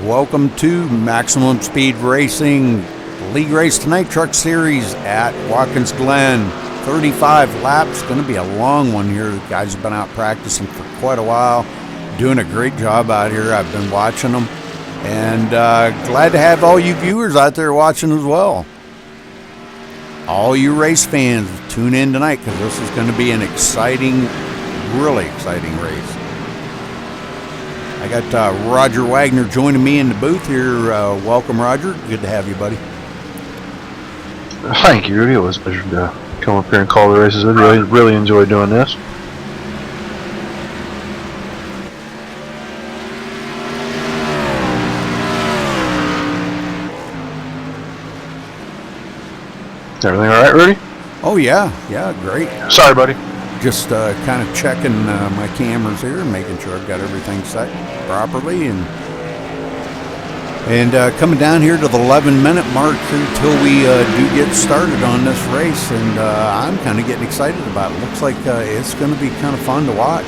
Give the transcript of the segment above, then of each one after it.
Welcome to Maximum Speed Racing League Race Tonight Truck Series at Watkins Glen. 35 laps, going to be a long one here. The guys have been out practicing for quite a while, doing a great job out here. I've been watching them, and glad to have all you viewers out there watching as well. All you race fans, tune in tonight because this is going to be an exciting, really exciting race. I got Roger Wagner joining me in the booth here. Welcome, Roger. Good to have you, buddy. Thank you, Rudy. It was a pleasure to come up here and call the races. I really enjoy doing this. Everything all right, Rudy? Oh, yeah, great. Sorry, buddy. Just kind of checking my cameras here and making sure I've got everything set properly, and coming down here to the 11-minute mark until we do get started on this race, and I'm kind of getting excited about it. Looks like it's going to be kind of fun to watch.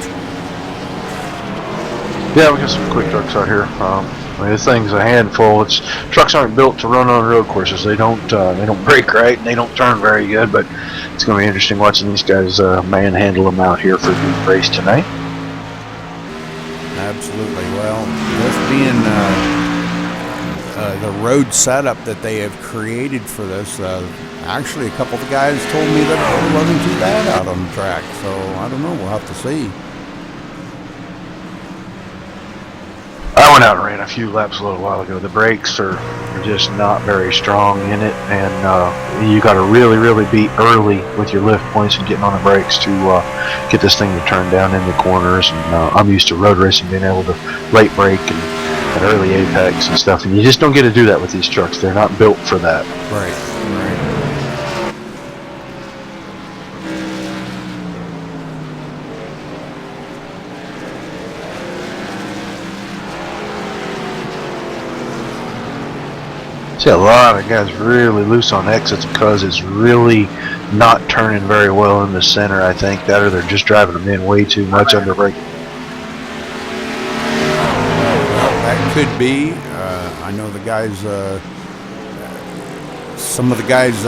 Yeah, we got some quick trucks out here. I mean, this thing's a handful. Trucks aren't built to run on road courses. They don't brake right, and they don't turn very good. But it's going to be interesting watching these guys manhandle them out here for the race tonight. Absolutely. Well, this being the road setup that they have created for this, actually a couple of the guys told me that it wasn't too bad out on the track. So I don't know. We'll have to see. I went out and ran a few laps a little while ago. The brakes are just not very strong in it, and you got to really be early with your lift points and getting on the brakes to get this thing to turn down in the corners. And I'm used to road racing, being able to late brake and early apex and stuff, and you just don't get to do that with these trucks. They're not built for that. Right. See a lot of guys really loose on exits because it's really not turning very well in the center. I think that, or they're just driving them in way too much under brake. That could be. I know the guys. Some of the guys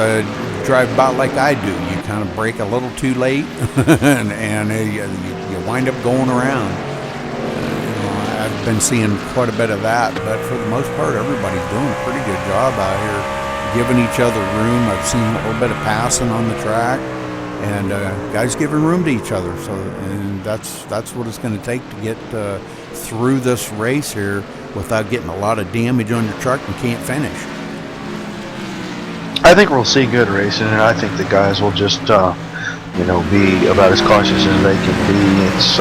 drive about like I do. You kind of brake a little too late, and you wind up going around. I've been seeing quite a bit of that, but for the most part, everybody's doing a pretty good job out here, giving each other room. I've seen a little bit of passing on the track, and guys giving room to each other. So, and that's what it's going to take to get through this race here without getting a lot of damage on your truck and can't finish. I think we'll see good racing, and I think the guys will just be about as cautious as they can be. It's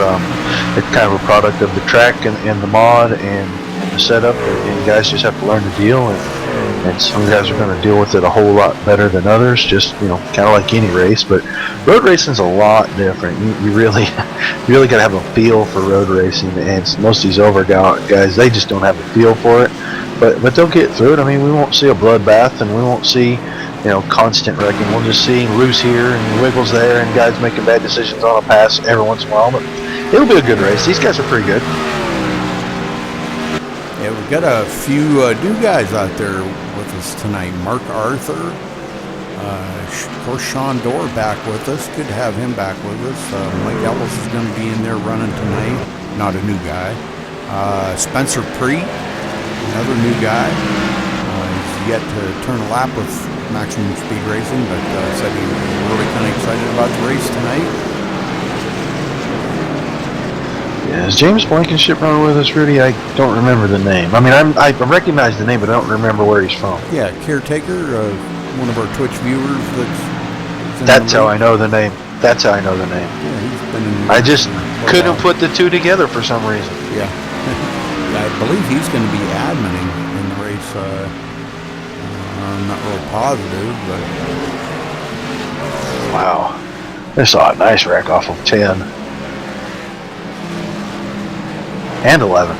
kind of a product of the track and the mod and the setup, and guys just have to learn to deal, and some guys are going to deal with it a whole lot better than others, just kind of like any race. But road racing's a lot different. You really got to have a feel for road racing, and most of these over guys, they just don't have a feel for it, but they'll get through it. I mean, we won't see a bloodbath, and we won't see constant wrecking. We'll just see loose here and wiggles there, and guys making bad decisions on a pass every once in a while. But it'll be a good race. These guys are pretty good. Yeah, we've got a few new guys out there with us tonight. Mark Arthur, of course, Sean Dorr back with us. Good to have him back with us. Mike Ellis is going to be in there running tonight. Not a new guy. Spencer Preet, another new guy. He's yet to turn a lap with Maximum Speed Racing, but said he was really kind of excited about the race tonight. Yeah, is James Blankenship running with us, Rudy? I don't remember the name. I mean, I recognize the name, but I don't remember where he's from. Yeah, Caretaker, one of our Twitch viewers. That's how I know the name. That's how I know the name. Yeah, he's been in. I just couldn't put the two together for some reason. Yeah, I believe he's going to be adminning in the race. I'm not really positive, but wow, they saw a nice wreck off of 10 and 11.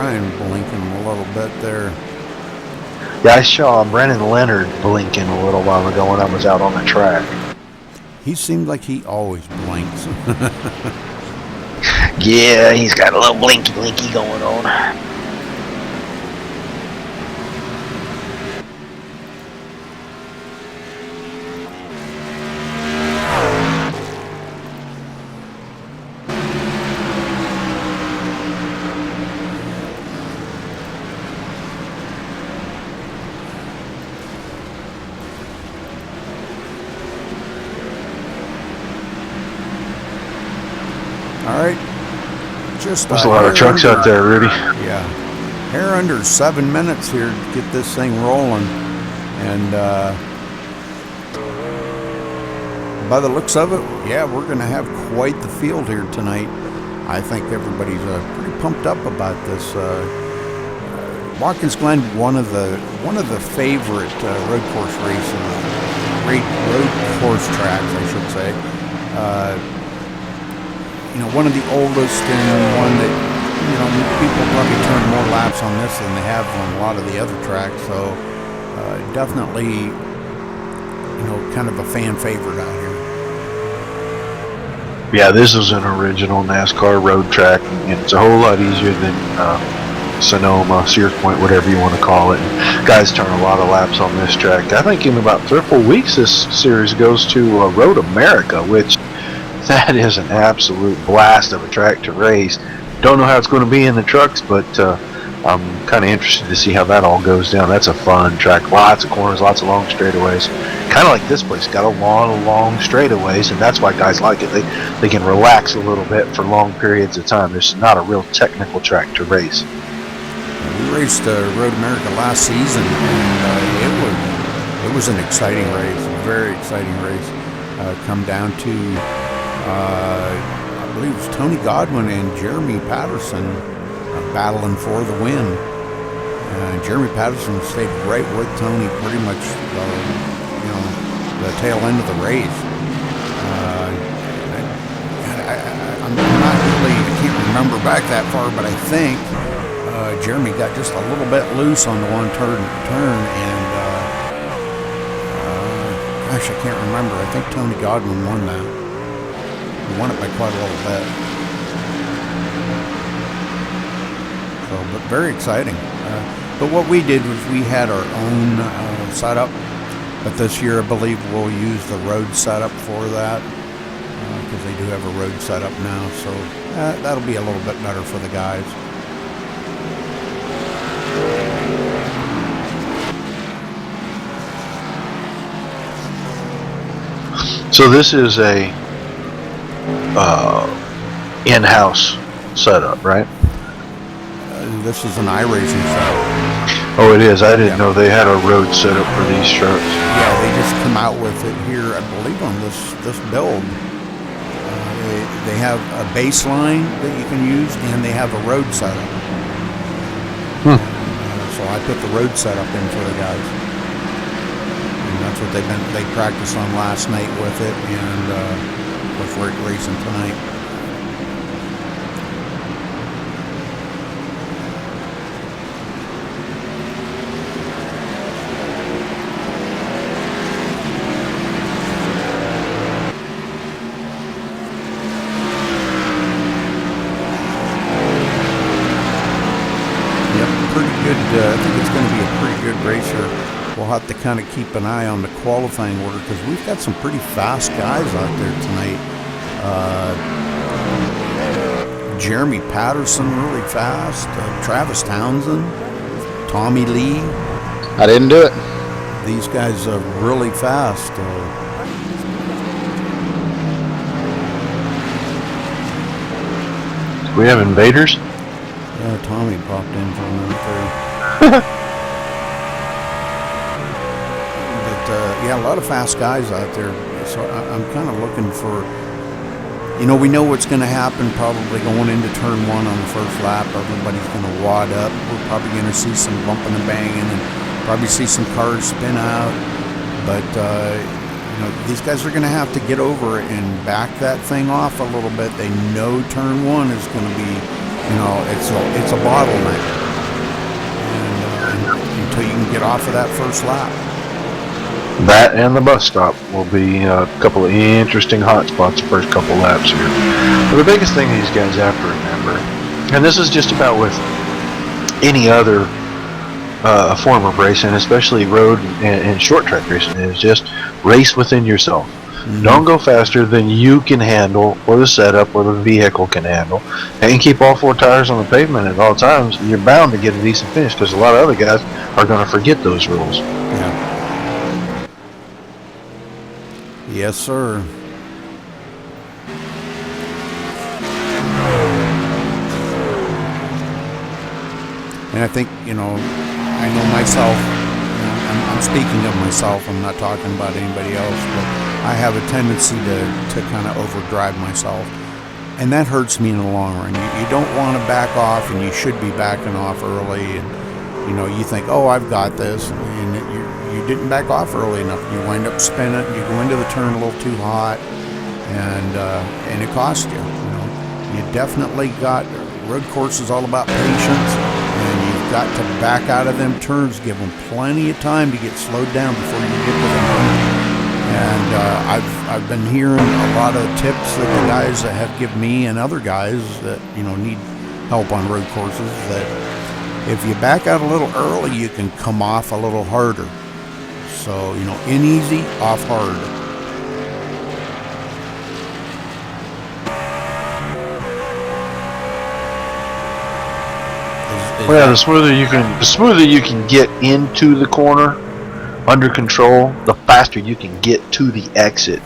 Ryan blinking a little bit there. Yeah, I saw Brennan Leonard blinking a little while ago when I was out on the track. He seems like he always blinks. Yeah, he's got a little blinky going on. All right. Just There's a lot of trucks out there, Rudy. Yeah. Hair under 7 minutes here to get this thing rolling. And by the looks of it, yeah, we're going to have quite the field here tonight. I think everybody's pretty pumped up about this. Watkins Glen, one of the favorite road course races, great road course tracks, I should say. One of the oldest and one that, people probably turn more laps on this than they have on a lot of the other tracks. So definitely, kind of a fan favorite out here. Yeah, this is an original NASCAR road track, and it's a whole lot easier than Sonoma, Sears Point, whatever you want to call it. And guys turn a lot of laps on this track. I think in about 3 or 4 weeks this series goes to Road America, which that is an absolute blast of a track to race. Don't know how it's going to be in the trucks, but I'm kind of interested to see how that all goes down. That's a fun track. Lots of corners, lots of long straightaways. Kind of like this place. Got a lot of long straightaways, and that's why guys like it. They can relax a little bit for long periods of time. It's not a real technical track to race. We raced Road America last season, and it was an exciting race, a very exciting race. Come down to I believe it was Tony Godwin and Jeremy Patterson battling for the win. Jeremy Patterson stayed right with Tony pretty much, the tail end of the race. I'm not really, I can't remember back that far, but I think Jeremy got just a little bit loose on the one turn, and gosh, I can't remember. I think Tony Godwin won that. He won it by quite a little bit. So, but very exciting. But what we did was we had our own setup. But this year, I believe we'll use the road setup for that, because they do have a road setup now. So that'll be a little bit better for the guys. So this is a in-house setup, right? This is an iRacing setup. Oh, it is. I didn't know they had a road setup for these trucks. Yeah, they just come out with it here, I believe, on this build. They have a baseline that you can use, and they have a road setup. So I put the road setup in for the guys. That's what they practiced on last night with it, and with racing tonight. Yep, pretty good. I think it's going to be a pretty good race here. We'll have to kind of keep an eye on the qualifying order, because we've got some pretty fast guys out there tonight. Jeremy Patterson, really fast. Travis Townsend, Tommy Lee. I didn't do it. These guys are really fast. We have invaders? Tommy popped in for a minute there. Yeah, a lot of fast guys out there. So I'm kind of looking for, we know what's going to happen probably going into turn 1 on the first lap. Everybody's going to wad up. We're probably going to see some bumping and banging, and probably see some cars spin out. But, these guys are going to have to get over and back that thing off a little bit. They know turn 1 is going to be it's a bottleneck, and until you can get off of that first lap. That and the bus stop will be a couple of interesting hot spots the first couple laps here. But the biggest thing these guys have to remember, and this is just about with any other form of racing, especially road and short track racing, is just race within yourself. Mm-hmm. Don't go faster than you can handle, or the setup, or the vehicle can handle, and keep all 4 tires on the pavement at all times. You're bound to get a decent finish, because a lot of other guys are going to forget those rules. Yeah. Yes, sir. And I think, I know myself, I'm speaking of myself, I'm not talking about anybody else, but I have a tendency to kind of overdrive myself. And that hurts me in the long run. You don't want to back off, and you should be backing off early. And, you think, oh, I've got this. And you didn't back off early enough. You wind up spinning. You go into the turn a little too hot, and it costs you. You definitely got road courses all about patience, and you've got to back out of them turns. Give them plenty of time to get slowed down before you get to them. And I've been hearing a lot of tips that the guys that have given me and other guys that need help on road courses, that if you back out a little early, you can come off a little harder. So, in easy, off hard. Well, the smoother you can get into the corner under control, the faster you can get to the exit.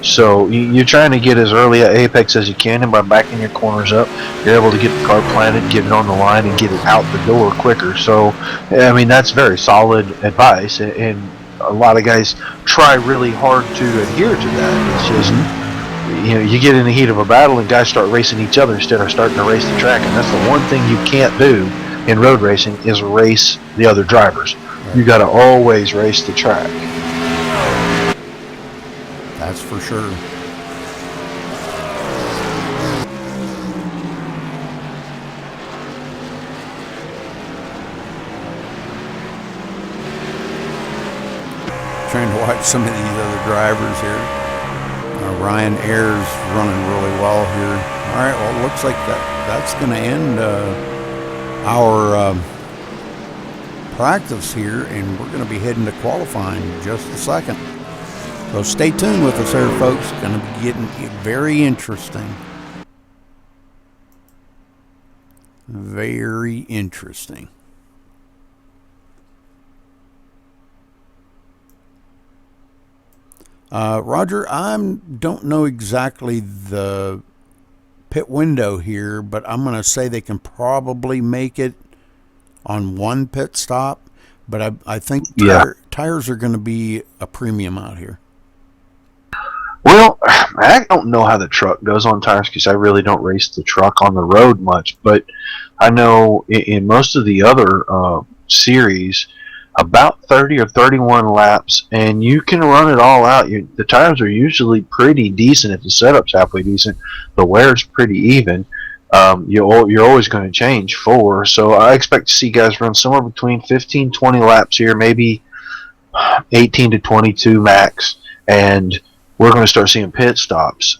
So you're trying to get as early at apex as you can, and by backing your corners up, you're able to get the car planted, get it on the line, and get it out the door quicker. So, that's very solid advice, and a lot of guys try really hard to adhere to that. It's just, you get in the heat of a battle, and guys start racing each other instead of starting to race the track, and that's the one thing you can't do in road racing, is race the other drivers. You got to always race the track. That's for sure. Trying to watch some of these other drivers here. Ryan Ayers running really well here. All right, well, it looks like that's going to end our practice here, and we're going to be heading to qualifying in just a second. So stay tuned with us here, folks. It's going to be getting very interesting. Very interesting. Roger, I don't know exactly the pit window here, but I'm going to say they can probably make it on one pit stop, but I think tires are going to be a premium out here. Well, I don't know how the truck goes on tires, because I really don't race the truck on the road much, but I know in most of the other series, about 30 or 31 laps, and you can run it all out. The tires are usually pretty decent. If the setup's halfway decent, the wear's pretty even. You're always going to change 4, so I expect to see guys run somewhere between 15-20 laps here, maybe 18 to 22 max, and we're going to start seeing pit stops.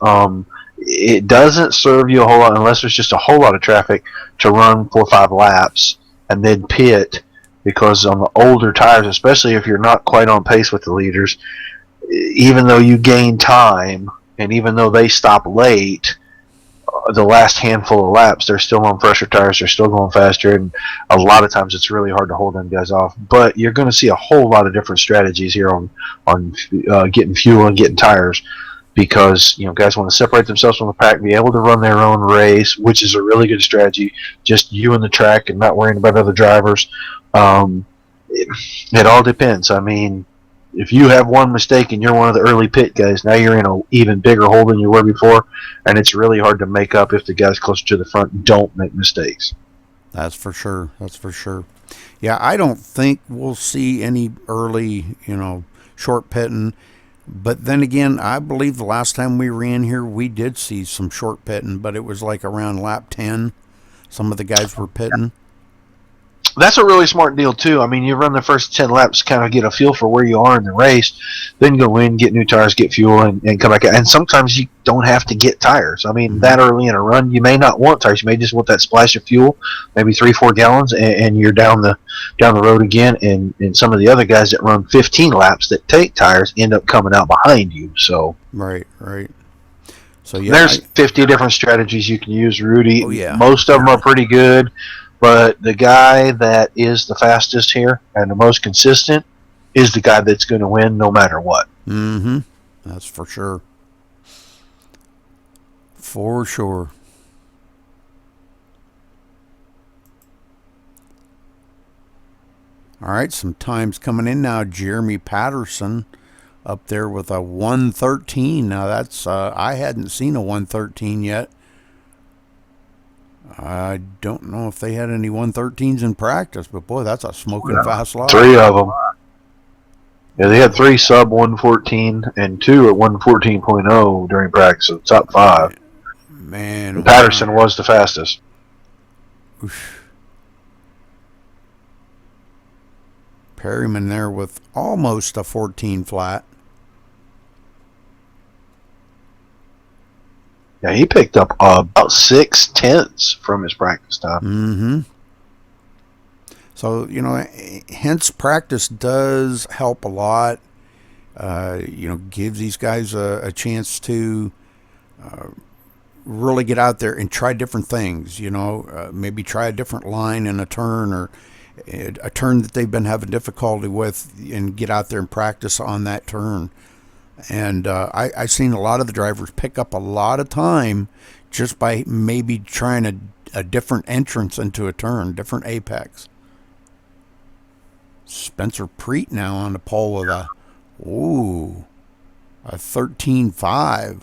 It doesn't serve you a whole lot, unless there's just a whole lot of traffic, to run 4 or 5 laps and then pit, because on the older tires, especially if you're not quite on pace with the leaders, even though you gain time and even though they stop late, the last handful of laps, they're still on fresher tires, they're still going faster, and a lot of times it's really hard to hold them guys off. But you're going to see a whole lot of different strategies here on getting fuel and getting tires, because guys want to separate themselves from the pack, be able to run their own race, which is a really good strategy, just you and the track and not worrying about other drivers. It all depends. If you have one mistake and you're one of the early pit guys, now you're in an even bigger hole than you were before, and it's really hard to make up if the guys closer to the front don't make mistakes. That's for sure. That's for sure. Yeah, I don't think we'll see any early, short pitting. But then again, I believe the last time we ran here, we did see some short pitting, but it was like around lap 10. some of the guys were pitting. That's a really smart deal too. I mean, you run the first 10 laps, kind of get a feel for where you are in the race, then go in, get new tires, get fuel, and come back out. And sometimes you don't have to get tires. I mean, that early in a run, you may not want tires. You may just want that splash of fuel, maybe 3-4 gallons, and you're down the road again. And some of the other guys that run 15 laps that take tires end up coming out behind you. So right. So yeah, there's 50 different strategies you can use, Rudy. Oh, yeah. Most of them are pretty good. But the guy that is the fastest here and the most consistent is the guy that's going to win no matter what. Mm-hmm. That's for sure. For sure. All right, some times coming in now. Jeremy Patterson up there with a 113. Now that's I hadn't seen a 113 yet. I don't know if they had any 113s in practice, but boy, that's a smoking fast lap. 3 of them. Yeah, they had 3 sub 114 and 2 at 114.0 during practice, so top 5. Man, and Patterson was the fastest. Oof. Perryman there with almost a 14 flat. Yeah, he picked up about 6/10 from his practice time. Mm-hmm. So, hence practice does help a lot. Gives these guys a chance to really get out there and try different things. Maybe try a different line in a turn or a turn that they've been having difficulty with and get out there and practice on that turn. And I've seen a lot of the drivers pick up a lot of time just by maybe trying a different entrance into a turn, different apex. Spencer Preet now on the pole with a 13.5.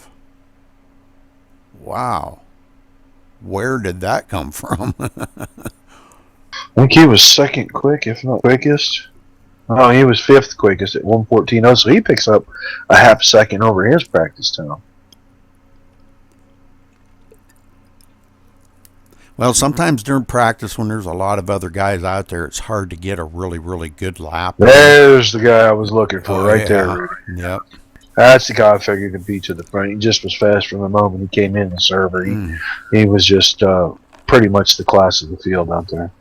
Wow. Where did that come from? I think he was second quick, if not quickest. Oh, he was 5th quickest at 114.0, so he picks up a half second over his practice time. Well, sometimes during practice when there's a lot of other guys out there, it's hard to get a really, really good lap. There's the guy I was looking for there, Rudy. Yep. That's the guy I figured to be to the front. He just was fast from the moment he came in the server. He was just pretty much the class of the field out there.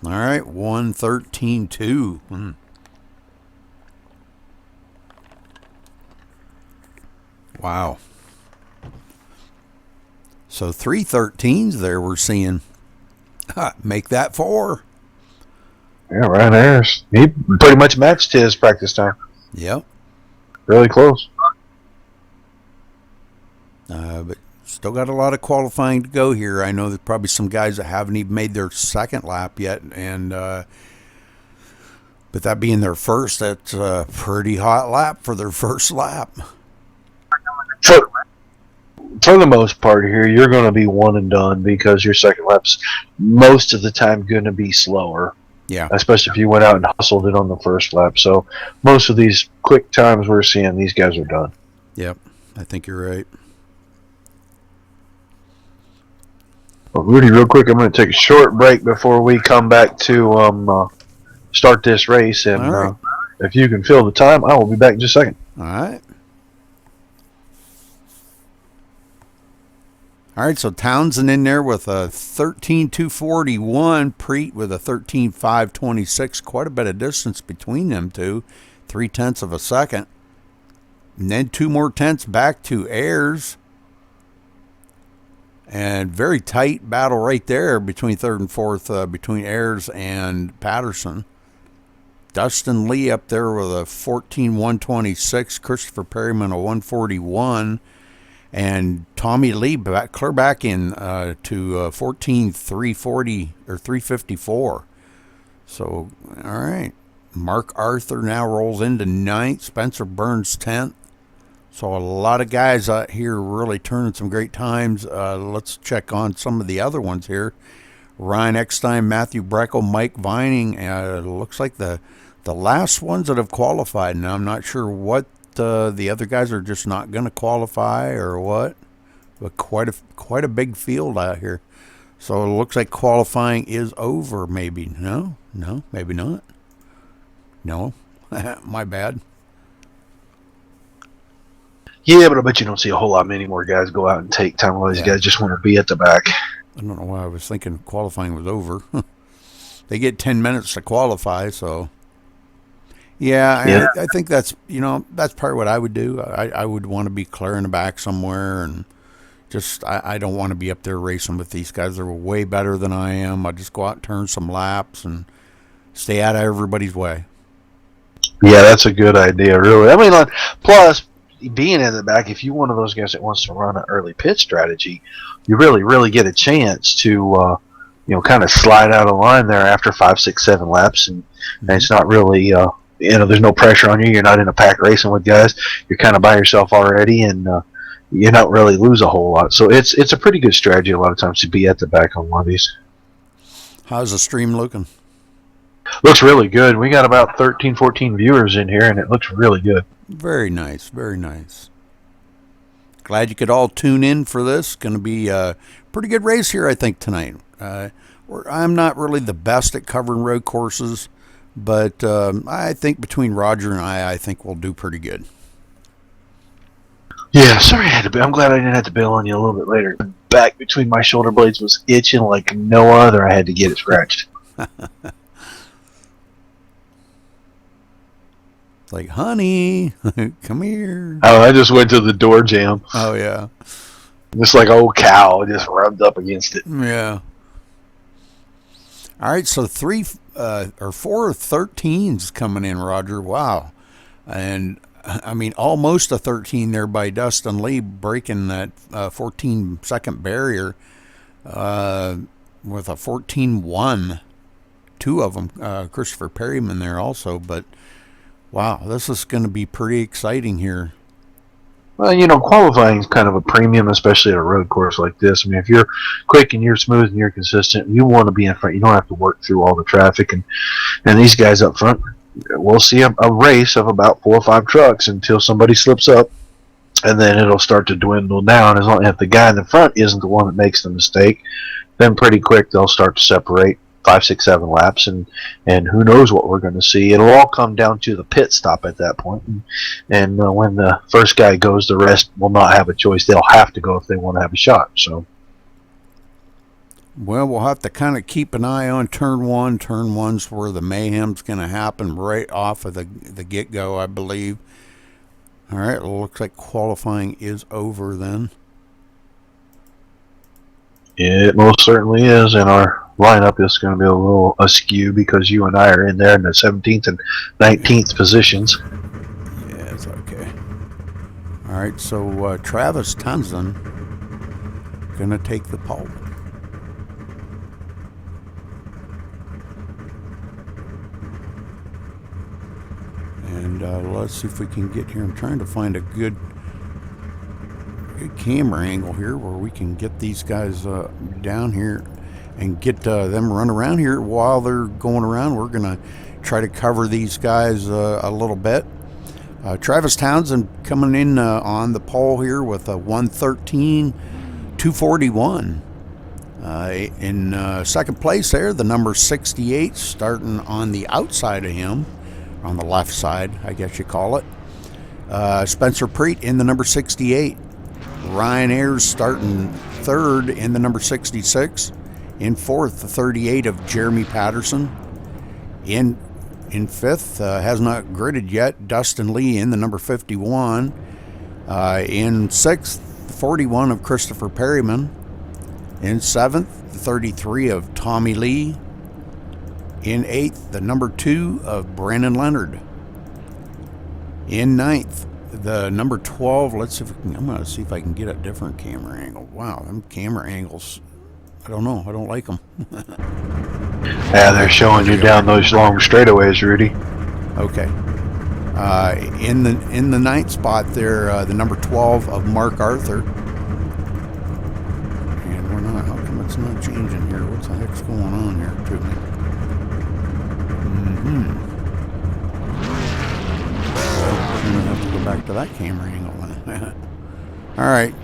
All right, 113.2. Wow. So 313s there we're seeing. Make that 4. Yeah, right there. He pretty much matched his practice time. Yep. Really close. But still got a lot of qualifying to go here. I know there's probably some guys that haven't even made their second lap yet, and but that being their first, that's a pretty hot lap for their first lap. For the most part here, you're going to be one and done because your second lap's most of the time going to be slower. Yeah. Especially if you went out and hustled it on the first lap. So most of these quick times we're seeing, these guys are done. Yep, I think you're right. Well, Rudy, real quick, I'm going to take a short break before we come back to start this race. And right. If you can fill the time, I will be back in just a second. All right. All right, so Townsend in there with a 13.241, Preet with a 13.526. Quite a bit of distance between them two, 0.3 of a second. And then 2 more tenths back to Ayers. And very tight battle right there between third and fourth, between Ayers and Patterson. Dustin Lee up there with a 14.126, Christopher Perryman a 141. And Tommy Lee clear back in to 14.340 or 354. So, all right. Mark Arthur now rolls into 9th. Spencer Burns 10th. So a lot of guys out here really turning some great times. Let's check on some of the other ones here. Ryan Eckstein, Matthew Breckel, Mike Vining. Looks like the last ones that have qualified. Now I'm not sure what the other guys are just not going to qualify or what? But quite a big field out here. So it looks like qualifying is over, maybe. No, maybe not. No, my bad. Yeah, but I bet you don't see a whole lot many more guys go out and take time. All these guys just want to be at the back. I don't know why I was thinking qualifying was over. They get 10 minutes to qualify, so... Yeah, I think that's, that's part what I would do. I would want to be clear in the back somewhere, and just, I don't want to be up there racing with these guys. They're way better than I am. I just go out and turn some laps and stay out of everybody's way. Yeah, that's a good idea, really. I mean, plus, being in the back, if you're one of those guys that wants to run an early pit strategy, you really get a chance to, kind of slide out of line there after 5, 6, 7 laps, and it's not really, there's no pressure on you. You're not in a pack racing with guys. You're kind of by yourself already, and you don't really lose a whole lot. So it's a pretty good strategy a lot of times to be at the back on one of these. How's the stream looking? Looks really good. We got about 13, 14 viewers in here, and it looks really good. Very nice, very nice. Glad you could all tune in for this. Going to be a pretty good race here, I think, tonight. I'm not really the best at covering road courses, but I think between Roger and I think we'll do pretty good. Yeah, sorry I'm glad I didn't have to bail on you a little bit later. The back between my shoulder blades was itching like no other. I had to get it scratched. Like, honey, come here. Oh, I just went to the door jamb. Oh, yeah. Just like old cow, just rubbed up against it. Yeah. All right, so 4 13s coming in, Roger. Wow. And, I mean, almost a 13 there by Dustin Lee, breaking that 14-second barrier with a 14-1. 2 of them, Christopher Perryman there also, but... Wow, this is going to be pretty exciting here. Well, qualifying is kind of a premium, especially at a road course like this. I mean, if you're quick and you're smooth and you're consistent, you want to be in front. You don't have to work through all the traffic. And these guys up front, we'll see a race of about 4 or 5 trucks until somebody slips up, and then it'll start to dwindle down. As long as the guy in the front isn't the one that makes the mistake, then pretty quick they'll start to separate. 5, 6, 7 laps, and who knows what we're going to see. It'll all come down to the pit stop at that point, and when the first guy goes, the rest will not have a choice. They'll have to go if they want to have a shot. So, well, we'll have to kind of keep an eye on turn 1. Turn 1's where the mayhem's going to happen right off of the get-go, I believe. All right, it looks like qualifying is over then. It most certainly is, and our lineup is going to be a little askew because you and I are in there in the 17th and 19th positions. Yeah, it's okay. All right, so Travis Townsend going to take the pole. And let's see if we can get here. I'm trying to find a good camera angle here where we can get these guys down here and get them run around here while they're going around. We're going to try to cover these guys a little bit. Travis Townsend coming in on the pole here with a 1:13.241. In second place there, the number 68, starting on the outside of him, on the left side, I guess you call it. Spencer Preet in the number 68. Ryan Ayers starting third in the number 66. In fourth, the 38 of Jeremy Patterson. In fifth, has not gridded yet, Dustin Lee in the number 51. In sixth, the 41 of Christopher Perryman. In seventh, the 33 of Tommy Lee. In eighth, the number 2 of Brandon Leonard. In ninth, the number 12, let's see if I'm going to see if I can get a different camera angle. Wow, them camera angles, I don't know. I don't like them. Yeah, they're showing you down those long straightaways, Rudy. Okay. In the ninth spot there, the number 12 of Mark Arthur. And we're not. How come it's not changing here? What the heck's going on here to me? Well, we're gonna have to go back to that camera angle. All right.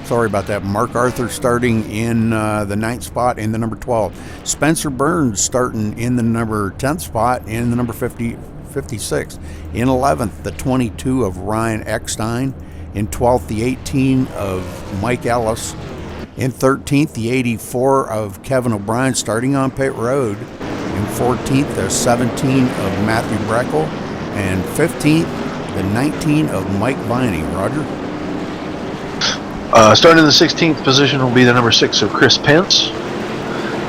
Sorry about that. Mark Arthur starting in the 9th spot in the number 12. Spencer Burns starting in the number 10th spot in the number 56. In 11th, the 22 of Ryan Eckstein. In 12th, the 18 of Mike Ellis. In 13th, the 84 of Kevin O'Brien starting on pit road. In 14th, the 17 of Matthew Breckel. And 15th, the 19 of Mike Viney. Roger? Starting in the 16th position will be the number 6 of Chris Pence.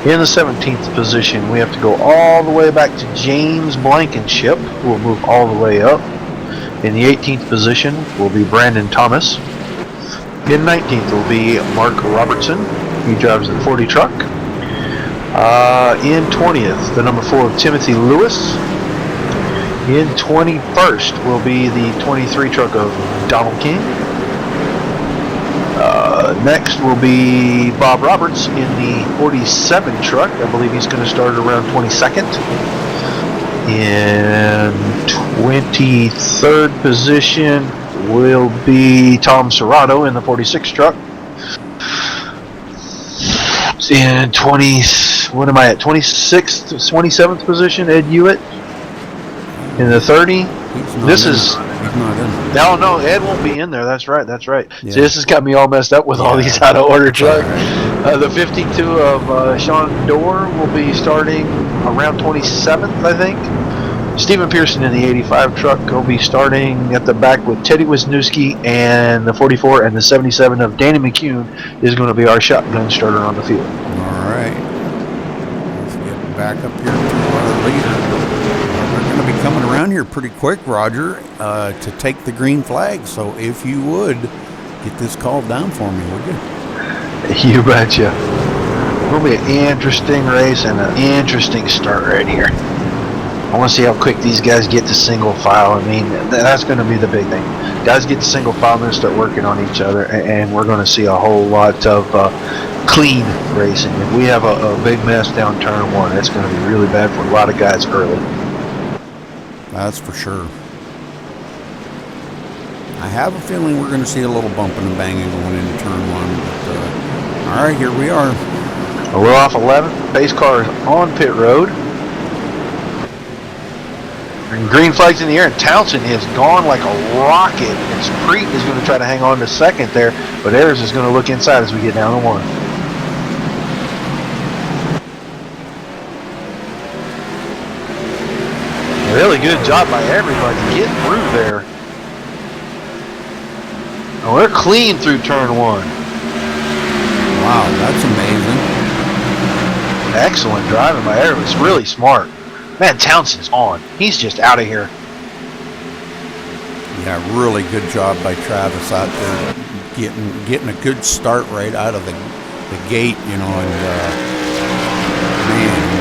In the 17th position, we have to go all the way back to James Blankenship, who will move all the way up. In the 18th position will be Brandon Thomas. In 19th will be Mark Robertson. He drives the 40 truck. In 20th, the number 4 of Timothy Lewis. In 21st will be the 23 truck of Donald King. Next will be Bob Roberts in the 47 truck. I believe he's going to start around 22nd. In 23rd position will be Tom Serrato in the 46 truck. In 27th position, Ed Hewitt in the 30. No, Ed won't be in there. That's right. Yeah. See, this has got me all messed up with all these out of order trucks. Right. The 52 of Sean Dorr will be starting around 27th, I think. Stephen Pearson in the 85 truck will be starting at the back with Teddy Wisniewski, and the 44 and the 77 of Danny McCune is going to be our shotgun starter on the field. All right. Let's get back up here to our leader. We're going to be coming around here pretty quick, Roger, to take the green flag. So if you would, get this called down for me, would you? You betcha. It'll be an interesting race and an interesting start right here. I want to see how quick these guys get to single file. I mean, that's going to be the big thing. Guys get to single file and then start working on each other, and we're going to see a whole lot of clean racing. If we have a big mess down turn 1, that's going to be really bad for a lot of guys early. That's for sure. I have a feeling we're going to see a little bumping and banging going into turn 1. But, all right, here we are. We're off 11. Pace car is on pit road. And green flag's in the air, and Townsend has gone like a rocket. And Preet is going to try to hang on to second there, but Ayers is going to look inside as we get down to 1. Really good job by everybody getting through there. And we're clean through turn 1. Wow, that's amazing. Excellent driving by Ayers. It's really smart. Man, Townsend's on. He's just out of here. Yeah, really good job by Travis out there, getting a good start right out of the gate, you know. And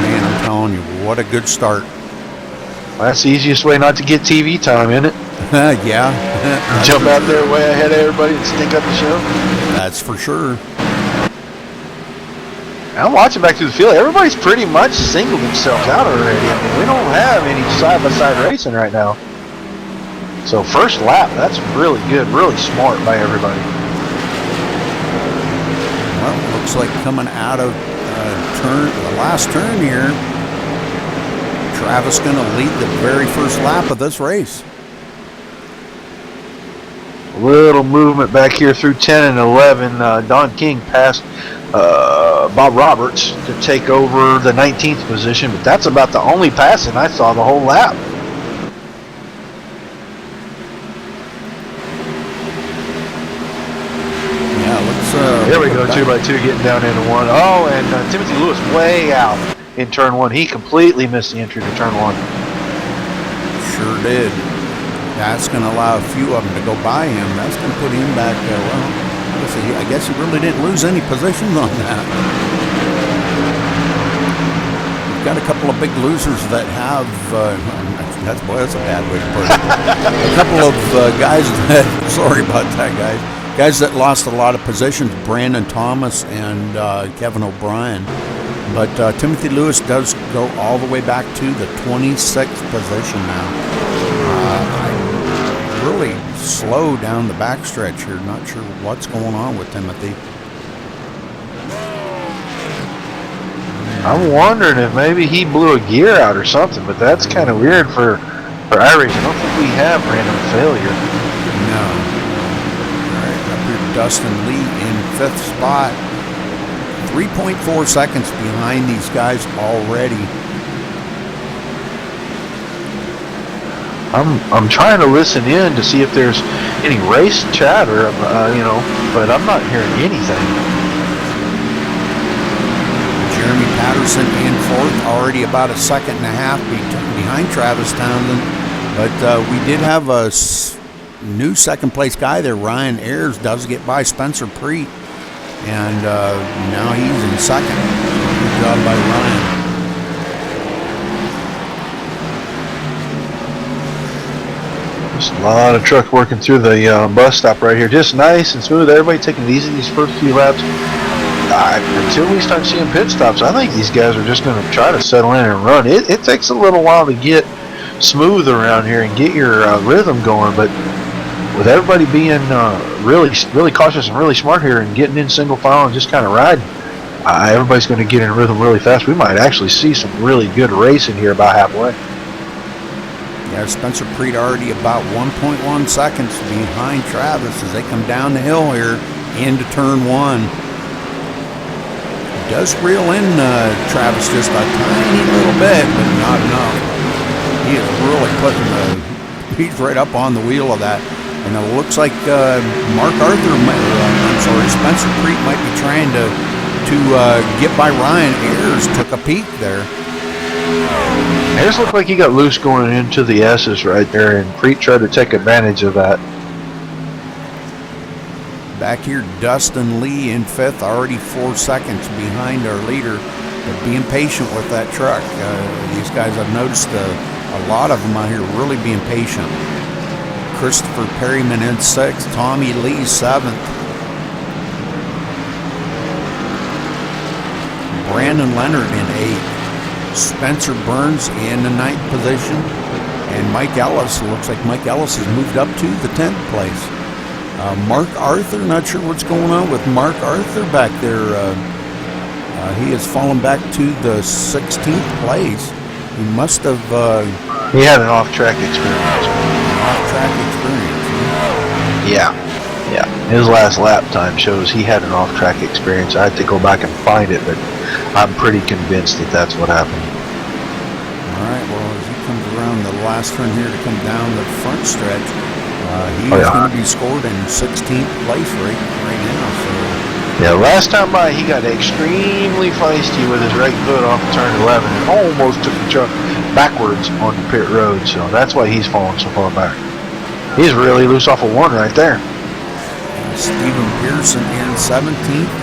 man, I'm telling you, what a good start. Well, that's the easiest way not to get TV time, isn't it? Yeah. Jump out there way ahead of everybody and stink up the show. That's for sure. I'm watching back through the field. Everybody's pretty much singled themselves out already. I mean, we don't have any side-by-side racing right now. So first lap, that's really good, really smart by everybody. Well, looks like coming out of the last turn here, Travis going to lead the very first lap of this race. A little movement back here through 10 and 11. Don King passed Bob Roberts to take over the 19th position, but that's about the only passing I saw the whole lap. Yeah, let's. There we go, 2x2 getting down into 1. Oh, and Timothy Lewis way out in turn 1. He completely missed the entry to turn 1. Sure did. That's going to allow a few of them to go by him. That's going to put him back. I guess he really didn't lose any positions on that. We've got a couple of big losers that have. That's a bad way to put it. A couple of guys that. Sorry about that, guys. Guys that lost a lot of positions. Brandon Thomas and Kevin O'Brien. But Timothy Lewis does go all the way back to the 26th position now. I really slow down the backstretch here. Not sure what's going on with Timothy. I'm wondering if maybe he blew a gear out or something, but that's kind of weird for iRacing. I don't think we have random failure. No. All right, up here Dustin Lee in 5th spot. 3.4 seconds behind these guys already. I'm trying to listen in to see if there's any race chatter, you know, but I'm not hearing anything. Jeremy Patterson in 4th, already about a second and a half behind Travis Townsend. But we did have a new second place guy there. Ryan Ayers does get by Spencer Preet. And now he's in 2nd. Good job by Ryan. Just a lot of trucks working through the bus stop right here. Just nice and smooth. Everybody taking it easy these first few laps. Until we start seeing pit stops, I think these guys are just going to try to settle in and run. It takes a little while to get smooth around here and get your rhythm going, but with everybody being really cautious and really smart here and getting in single file and just kind of riding, everybody's going to get in rhythm really fast. We might actually see some really good racing here about halfway. Yeah, Spencer Preet already about 1.1 seconds behind Travis as they come down the hill here into turn 1. Does reel in Travis just a tiny little bit, but not enough. He is really he's right up on the wheel of that. And it looks like Spencer Preet might be trying to get by Ryan Ayers. Took a peek there. Ayers looked like he got loose going into the S's right there, and Preet tried to take advantage of that. Back here, Dustin Lee in 5th, already 4 seconds behind our leader, but being patient with that truck. These guys, I've noticed a lot of them out here really being patient. Christopher Perryman in 6th, Tommy Lee 7th. Brandon Leonard in 8th. Spencer Burns in the 9th position. And Mike Ellis, looks like Mike Ellis has moved up to the 10th place. Mark Arthur, not sure what's going on with Mark Arthur back there. He has fallen back to the 16th place. He must have... he had an off-track experience. Off-track experience. Yeah. His last lap time shows he had an off-track experience. I had to go back and find it, but I'm pretty convinced that that's what happened. All right, well, as he comes around the last turn here to come down the front stretch, he's going to be scored in 16th place right now. So. Yeah, last time by he got extremely feisty with his right foot off of turn 11 and almost took the truck backwards on the pit road. So that's why he's falling so far back. He's really loose off of 1 right there. Stephen Pearson in 17th.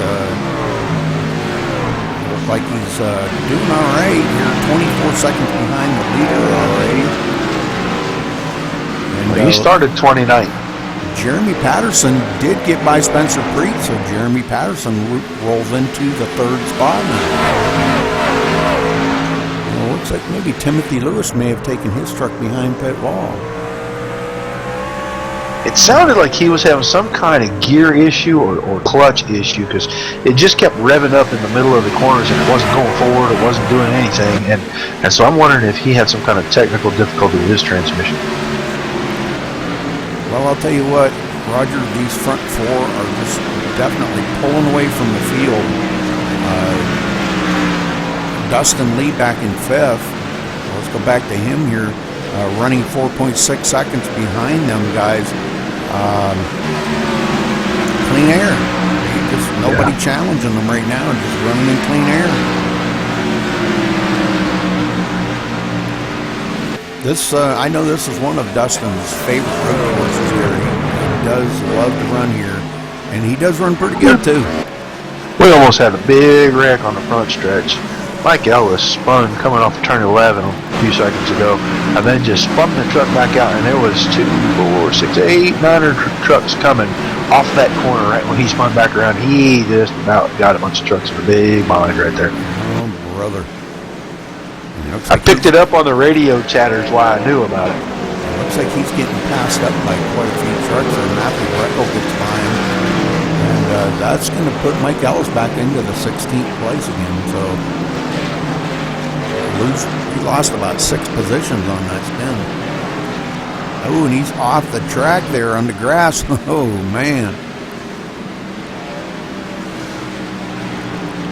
Looks like he's doing all right here. 24 seconds behind the leader already. He started 29th. Jeremy Patterson did get by Spencer Preet, so Jeremy Patterson rolls into the 3rd spot now. Well, looks like maybe Timothy Lewis may have taken his truck behind pit wall. It sounded like he was having some kind of gear issue or clutch issue, because it just kept revving up in the middle of the corners and it wasn't going forward, it wasn't doing anything, and so I'm wondering if he had some kind of technical difficulty with his transmission. Well, I'll tell you what, Roger, these front 4 are just definitely pulling away from the field. Dustin Lee back in 5th. Let's go back to him here, running 4.6 seconds behind them guys. Clean air. Just nobody challenging them right now, just running in clean air. This, I know this is one of Dustin's favorite road courses here. He does love to run here, and he does run pretty good too. We almost had a big wreck on the front stretch. Mike Ellis spun coming off of turn 11 a few seconds ago, and then just spun the truck back out, and there was 2, 4, 6, 8, 9 trucks coming off that corner right when he spun back around. He just about got a bunch of trucks in a big bind right there. Oh, brother. I picked it up on the radio chatters why I knew about it. Looks like he's getting passed up by quite a few trucks are Matthew Reckel gets by him. And that's going to put Mike Ellis back into the 16th place again. So he lost about 6 positions on that spin. Oh, and he's off the track there on the grass. Oh, man.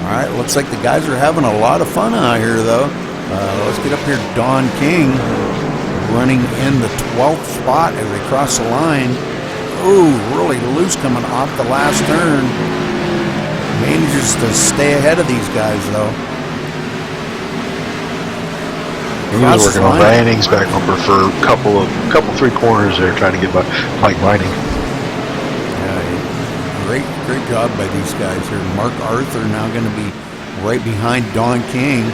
All right, looks like the guys are having a lot of fun out here, though. Let's get up here. Don King running in the 12th spot as they cross the line. Ooh, really loose coming off the last turn. Manages to stay ahead of these guys, though. He was working on Banning's back bumper for a couple 3 corners there, trying to get by Mike Vining. Yeah, great job by these guys here. Mark Arthur now going to be right behind Don King.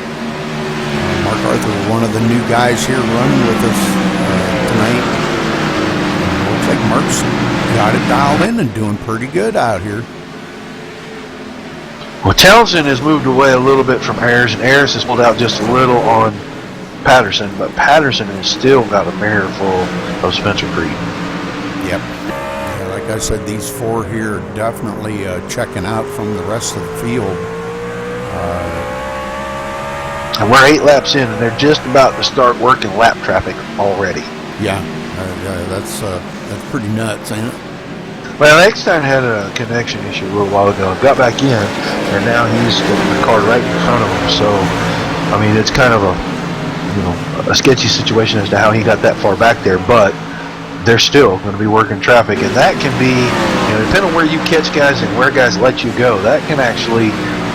Mark Arthur, one of the new guys here running with us tonight. Looks like Mark's got it dialed in and doing pretty good out here. Well, Townsend has moved away a little bit from Ayers, and Ayers has pulled out just a little on Patterson, but Patterson has still got a mare full of Spencer Creed. Yep. Yeah, like I said, these 4 here are definitely checking out from the rest of the field. And we're 8 laps in, and they're just about to start working lap traffic already. Yeah, that's pretty nuts, ain't it? Well, Eckstein had a connection issue a little while ago. Got back in, and now he's getting the car right in front of him. So, I mean, it's kind of a sketchy situation as to how he got that far back there, but they're still going to be working traffic, and that can be, depending on where you catch guys and where guys let you go, that can actually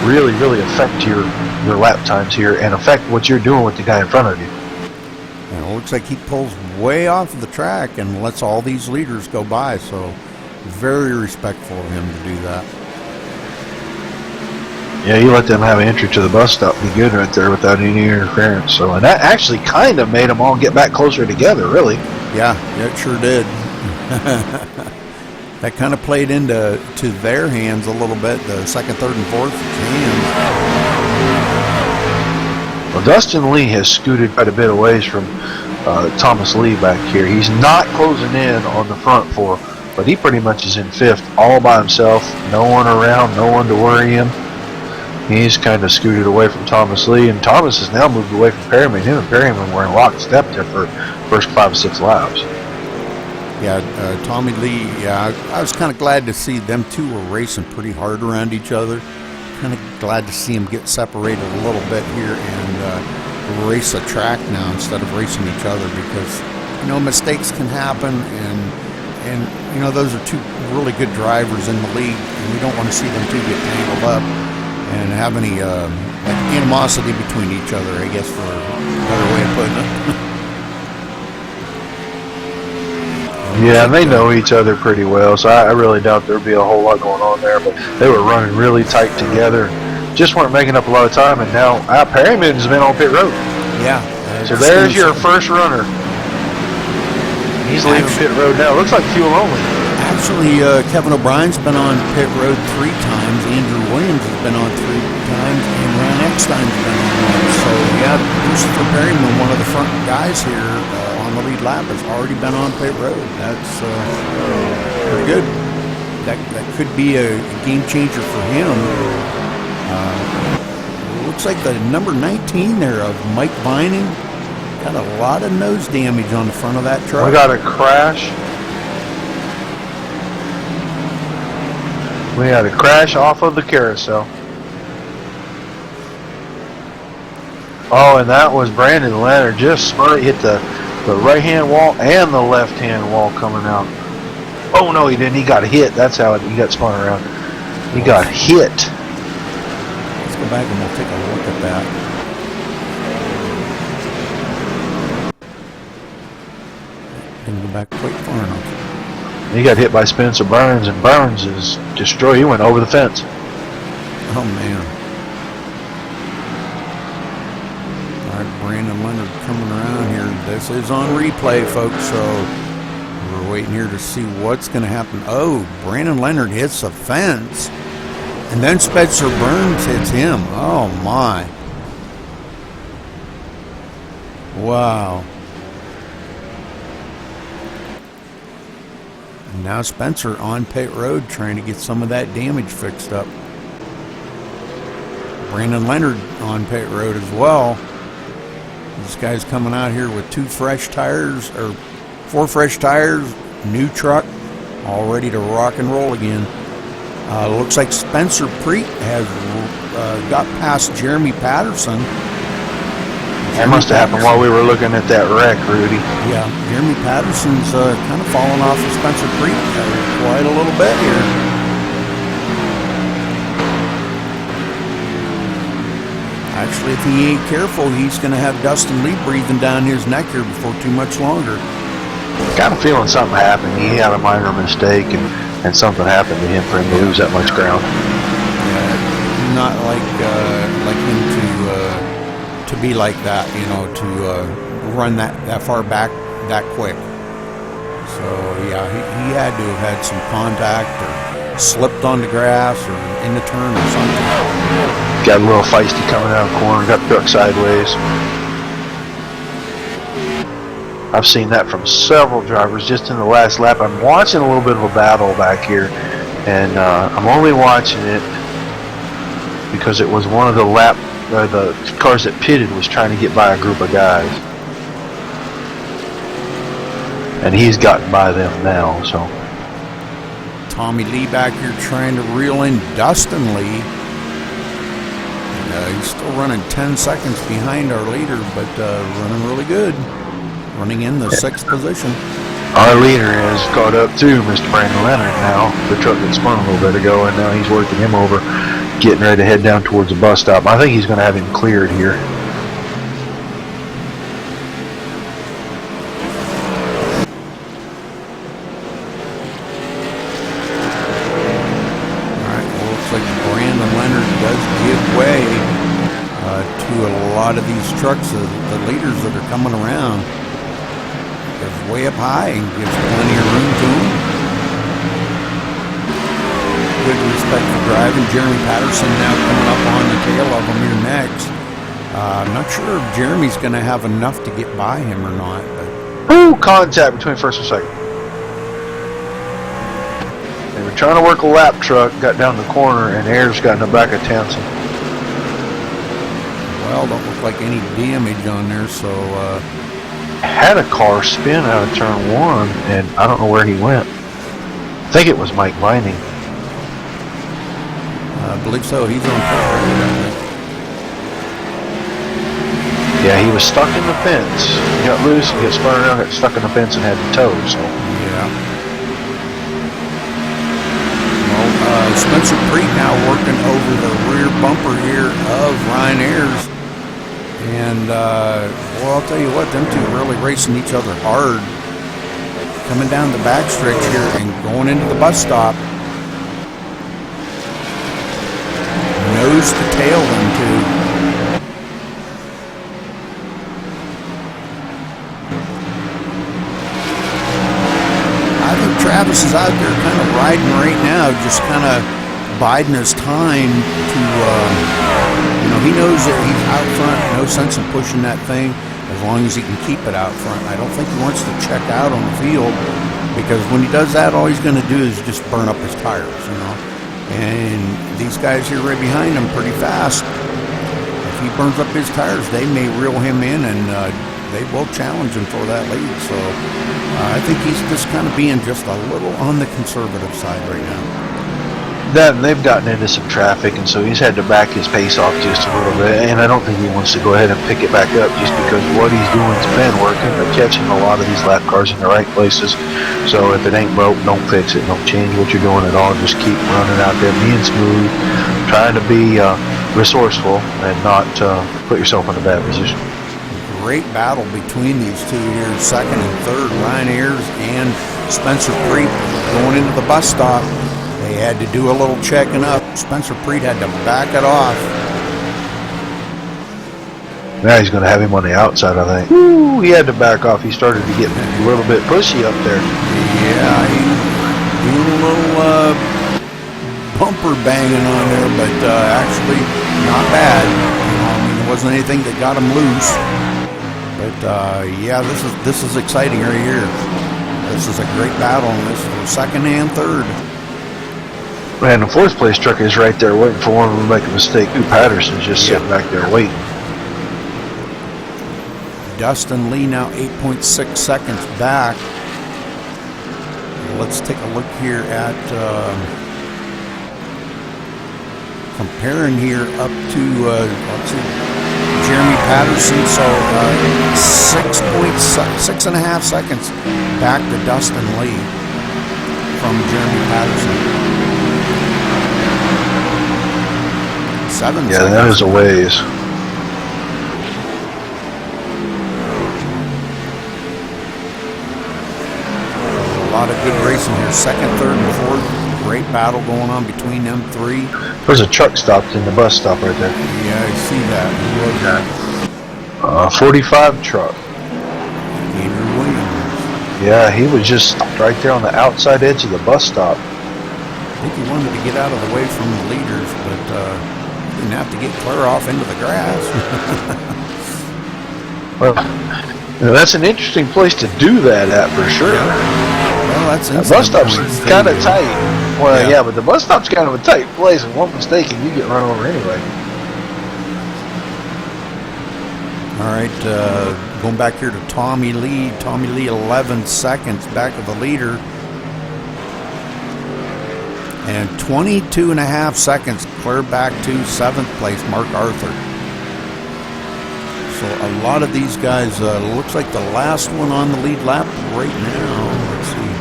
really, really affect your lap times here and affect what you're doing with the guy in front of you. And it looks like he pulls way off of the track and lets all these leaders go by, so very respectful of him to do that. Yeah, you let them have an entry to the bus stop be good right there without any interference. So, and that actually kind of made them all get back closer together, really. Yeah, it sure did. That kind of played into their hands a little bit, the second, third, and fourth hands. Well, Dustin Lee has scooted quite a bit away from Thomas Lee back here. He's not closing in on the front 4, but he pretty much is in 5th all by himself. No one around, no one to worry him. He's kind of scooted away from Thomas Lee, and Thomas has now moved away from Perryman. Him and Perryman were in lockstep there for first 5 or 6 laps. Yeah, Tommy Lee, yeah, I was kind of glad to see them two were racing pretty hard around each other. Kind of glad to see them get separated a little bit here and race a track now instead of racing each other, because, mistakes can happen, and those are 2 really good drivers in the league, and we don't want to see them 2 get tangled up and have any animosity between each other, I guess, for a better way of putting it. Yeah, they know each other pretty well, so I really doubt there'd be a whole lot going on there, but they were running really tight together, just weren't making up a lot of time, and now Perryman's been on pit road. Yeah. So there's your first runner. He's leaving pit road now. Looks like fuel only. Actually, Kevin O'Brien's been on pit road 3 times. Andrew Williams has been on 3 times, and Ron Eckstein's been on 1. So, yeah, Lucifer Perryman, one of the front guys here on the lead lap, has already been on pit road. That's pretty good. That could be a game changer for him. Looks like the number 19 there of Mike Vining got a lot of nose damage on the front of that truck. We got a crash. We had a crash off of the carousel. Oh, and that was Brandon Leonard. Just smart, hit the right-hand wall and the left-hand wall coming out. Oh, no, he didn't. He got hit. That's how he got spun around. He got hit. Let's go back and we'll take a look at that. Didn't go back quite far enough. He got hit by Spencer Burns, and Burns is destroyed. He went over the fence. Oh, man. All right, Brandon Leonard coming around here. This is on replay, folks, so we're waiting here to see what's going to happen. Oh, Brandon Leonard hits the fence, and then Spencer Burns hits him. Oh, my. Wow. And now Spencer on pit road trying to get some of that damage fixed up. Brandon Leonard on pit road as well. This guy's coming out here with 2 fresh tires, or 4 fresh tires, new truck, all ready to rock and roll again. Looks like Spencer Preet has got past Jeremy Patterson. That must have happened while we were looking at that wreck, Rudy. Yeah, Jeremy Patterson's kind of fallen off of Spencer Preet quite a little bit here. Actually, if he ain't careful, he's going to have Dustin Lee breathing down his neck here before too much longer. Kind of feeling something happened. He had a minor mistake, and something happened to him for him to lose that much ground. Yeah, not like him to be like that, you know, to run that far back that quick. So yeah, he had to have had some contact or slipped on the grass or in the turn or something. Got a little feisty coming out of the corner, got ducked sideways. I've seen that from several drivers just in the last lap. I'm watching a little bit of a battle back here, and I'm only watching it because it was one of the the cars that pitted was trying to get by a group of guys, and he's gotten by them now. So Tommy Lee back here trying to reel in Dustin Lee. He's still running 10 seconds behind our leader, but running really good. Running in the 6th position. Our leader has caught up to Mr. Brandon Leonard now. The truck that spun a little bit ago, and now he's working him over, getting ready to head down towards the bus stop. I think he's going to have him cleared here. Alright, well, looks like Brandon Leonard does give way to a lot of these trucks, the leaders that are coming around. Goes way up high and gives plenty of room to him. Good respect for driving. Jeremy Patterson now coming up on the tail of him here next. I'm not sure if Jeremy's going to have enough to get by him or not. But Ooh, contact between first and second. They were trying to work a lap truck, got down the corner, and Ayers got in the back of Townsend. well, don't look like any damage on there, so had a car spin out of turn 1, and I don't know where he went. I think it was Mike Vining. I believe so. He's on fire. Yeah, he was stuck in the fence. He got loose, he got spun around, got stuck in the fence, and had to tow. So yeah. Well, Spencer Preet now working over the rear bumper here of Ryan Ayers. And, well, I'll tell you what, them two are really racing each other hard. Coming down the backstretch here and going into the bus stop. Nose to tail them two. I think Travis is out there kind of riding right now, just kind of biding his time to, you know, he knows that he's out front, no sense in pushing that thing as long as he can keep it out front. I don't think he wants to check out on the field, because when he does that, all he's going to do is just burn up his tires, you know. And these guys here right behind him pretty fast. If he burns up his tires, they may reel him in, and they will challenge him for that lead. So I think he's just kind of being just a little on the conservative side right now. that they've gotten into some traffic, and so he's had to back his pace off just a little bit. And I don't think he wants to go ahead and pick it back up, just because what he's doing's been working. They're catching a lot of these lap cars in the right places. So if it ain't broke, don't fix it. Don't change what you're doing at all. Just keep running out there, being smooth, trying to be resourceful, and not put yourself in a bad position. Great battle between these two here, second and third, Ryan Ayers and Spencer Preet going into the bus stop. They had to do a little checking up. Spencer Preet had to back it off. Now he's going to have him on the outside, I think. Woo, he had to back off. He started to get a little bit pushy up there. Yeah, he doing a little bumper banging on there, but actually not bad. You know, I mean, it wasn't anything that got him loose. But yeah, this is exciting right here. This is a great battle in this for second and third. Man, the fourth place truck is right there waiting for one of them to make a mistake. Patterson's just sitting back there waiting. Dustin Lee now 8.6 seconds back. Let's take a look here at comparing here up to let's see, Jeremy Patterson. So 6.5 seconds back to Dustin Lee from Jeremy Patterson. 7 seconds. Yeah, that is a ways. A lot of good racing here. Second, third, and fourth. Great battle going on between them three. There's a truck stopped in the bus stop right there. Yeah, I see that. Who was that? 45 truck. Gator Williams. Yeah, he was just right there on the outside edge of the bus stop. I think he wanted to get out of the way from the leaders, but didn't have to get clear off into the grass. Well, that's an interesting place to do that at for sure. Yeah. Well, that's the bus stop's kind of tight. Well, yeah, but the bus stop's kind of a tight place, and one mistake and you get run over anyway. All right, going back here to Tommy Lee. Tommy Lee 11 seconds back of the leader. And 22.5 seconds clear back to 7th place, Mark Arthur. So a lot of these guys, looks like the last one on the lead lap right now. Let's see.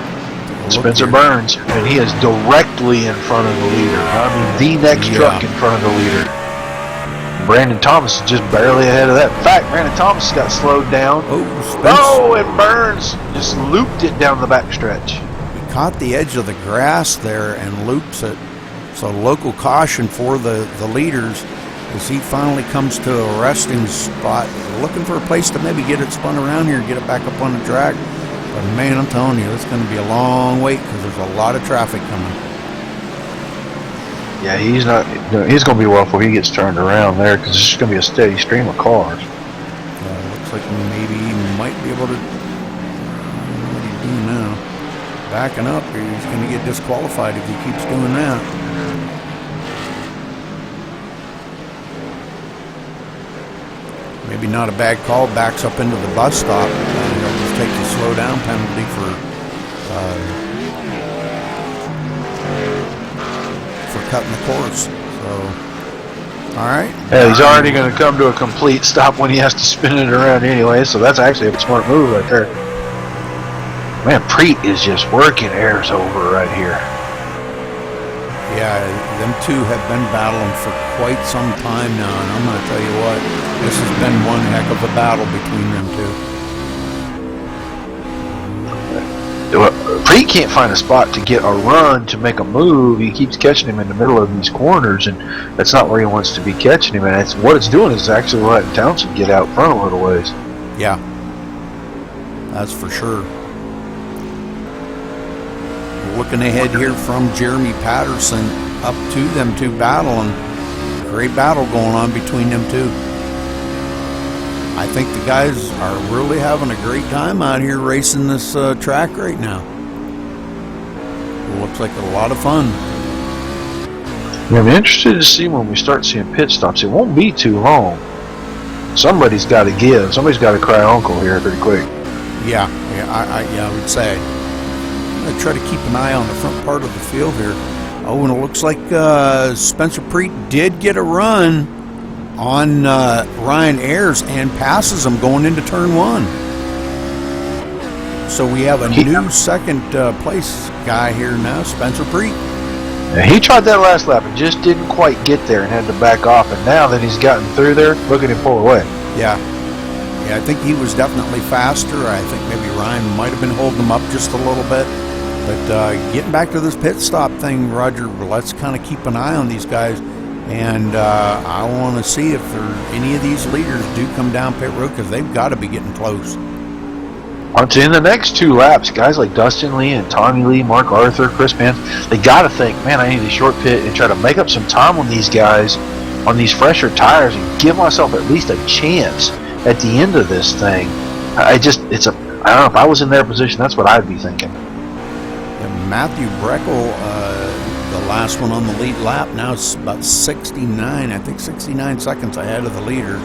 Spencer Burns, and he is directly in front of the leader. I mean, the next truck in front of the leader. Brandon Thomas is just barely ahead of that. In fact, Brandon Thomas got slowed down. And Burns just looped it down the backstretch. He caught the edge of the grass there and loops it. So local caution for the leaders as he finally comes to a resting spot, looking for a place to maybe get it spun around here and get it back up on the track. But man, I'm telling you, it's going to be a long wait because there's a lot of traffic coming. Yeah, he's going to be well before he gets turned around there because it's just going to be a steady stream of cars. Looks like maybe he might be able to. What are you doing now? Backing up, he's going to get disqualified if he keeps doing that. Maybe not a bad call. Backs up into the bus stop. He'll just take the slow down penalty for cutting the course. So, all right. Yeah, he's already going to come to a complete stop when he has to spin it around anyway. So that's actually a smart move right there. Man, Preet is just working airs over right here. Yeah, them two have been battling for quite some time now, and I'm going to tell you what, this has been one heck of a battle between them two. Preet can't find a spot to get a run to make a move. He keeps catching him in the middle of these corners, and that's not where he wants to be catching him. And what it's doing is actually letting Townsend get out front a little ways. Yeah, that's for sure. Looking ahead here from Jeremy Patterson up to them two battling. Great battle going on between them two. I think the guys are really having a great time out here racing this track right now. Looks like a lot of fun. Yeah, I'm interested to see when we start seeing pit stops. It won't be too long. Somebody's got to give. Somebody's got to cry uncle here pretty quick. Yeah, I would say. I try to keep an eye on the front part of the field here. Oh, and it looks like Spencer Preet did get a run on Ryan Ayers and passes him going into turn 1. So we have a new second place guy here now, Spencer Preet. Yeah, he tried that last lap and just didn't quite get there and had to back off. And now that he's gotten through there, look at him pull away. Yeah, I think he was definitely faster. I think maybe Ryan might have been holding him up just a little bit. But getting back to this pit stop thing, Roger, let's kind of keep an eye on these guys. And I want to see if any of these leaders do come down pit road because they've got to be getting close. In the next 2 laps, guys like Dustin Lee and Tommy Lee, Mark Arthur, Chris Pence, they got to think, man, I need a short pit and try to make up some time on these guys on these fresher tires and give myself at least a chance at the end of this thing. I I don't know, if I was in their position, that's what I'd be thinking. And Matthew Breckel, the last one on the lead lap, now it's about 69, I think 69 seconds ahead of the leader,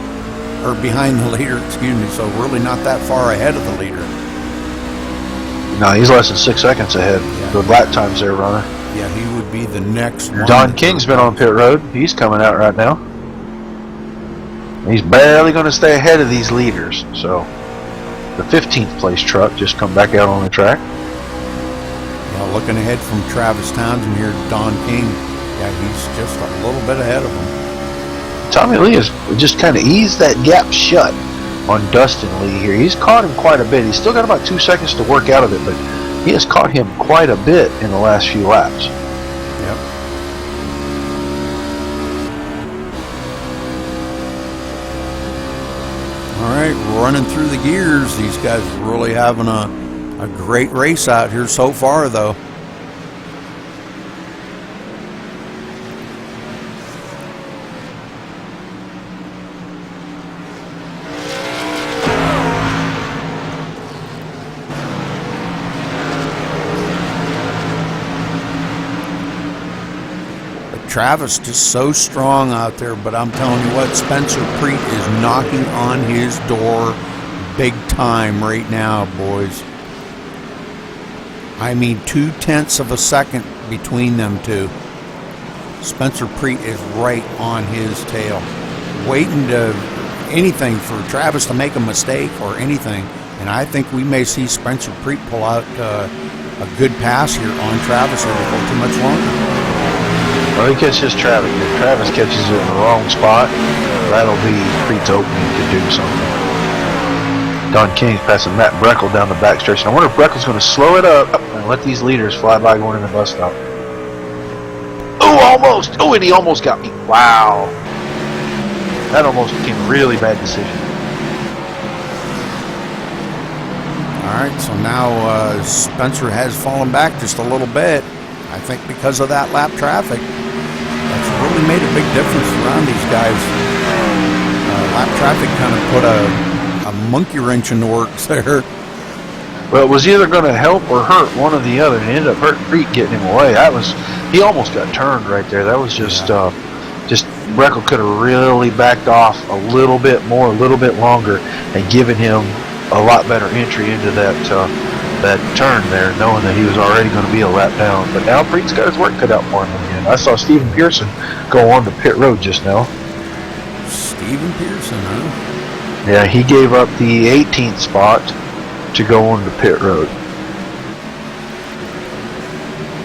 or behind the leader, excuse me, so really not that far ahead of the leader. No, he's less than 6 seconds ahead. Yeah. The lap times there, runner. Yeah, he would be the next one. Don King's been on pit road. He's coming out right now. He's barely going to stay ahead of these leaders. So the 15th place truck just come back out on the track. Yeah, looking ahead from Travis Townsend here, Don King. Yeah, he's just a little bit ahead of him. Tommy Lee has just kind of eased that gap shut on Dustin Lee here. He's caught him quite a bit. He's still got about 2 seconds to work out of it, but he has caught him quite a bit in the last few laps. Yep. All right, running through the gears. These guys really having a great race out here so far, though. Travis just so strong out there, but I'm telling you what, Spencer Preet is knocking on his door big time right now, boys. I mean, 0.2 of a second between them two. Spencer Preet is right on his tail, waiting to anything for Travis to make a mistake or anything. And I think we may see Spencer Preet pull out a good pass here on Travis here before too much longer. Well, he catches Travis. If Travis catches it in the wrong spot, that'll be Preet's opening to do something. Don King's passing Matt Breckel down the backstretch. And I wonder if Breckel's going to slow it up and let these leaders fly by going in the bus stop. Oh, almost! Oh, and he almost got me. Wow. That almost became a really bad decision. All right, so now Spencer has fallen back just a little bit. I think because of that lap traffic. That's really made a big difference around these guys. Lap traffic kind of put a monkey wrench in the works there. Well, it was either going to help or hurt, one or the other, and it ended up hurting Preet, getting him away. He almost got turned right there. That was just Breckel could have really backed off a little bit more, a little bit longer, and given him a lot better entry into that turn there, knowing that he was already going to be a lap down. But now Preet's got his work cut out for him again. I saw Stephen Pearson go on the pit road just now. Stephen Pearson, huh? Yeah, he gave up the 18th spot to go on the pit road.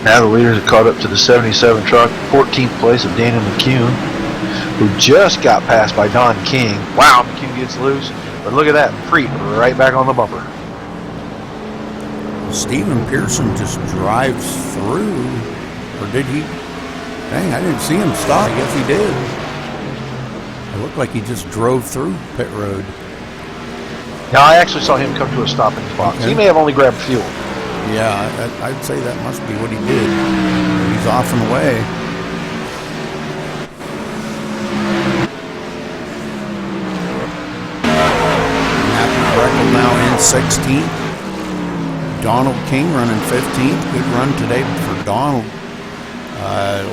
Now the leaders are caught up to the 77 truck, 14th place of Daniel McCune, who just got passed by Don King. Wow, McCune gets loose, but look at that, Preet right back on the bumper. Stephen Pearson just drives through, or did he? Dang, I didn't see him stop. I guess he did. It looked like he just drove through pit road. Now, I actually saw him come to a stop in his box. Okay. He may have only grabbed fuel. Yeah, I'd say that must be what he did. He's off and away. Matthew Breckel now in 16th. Donald King running 15th. Good run today for Donald.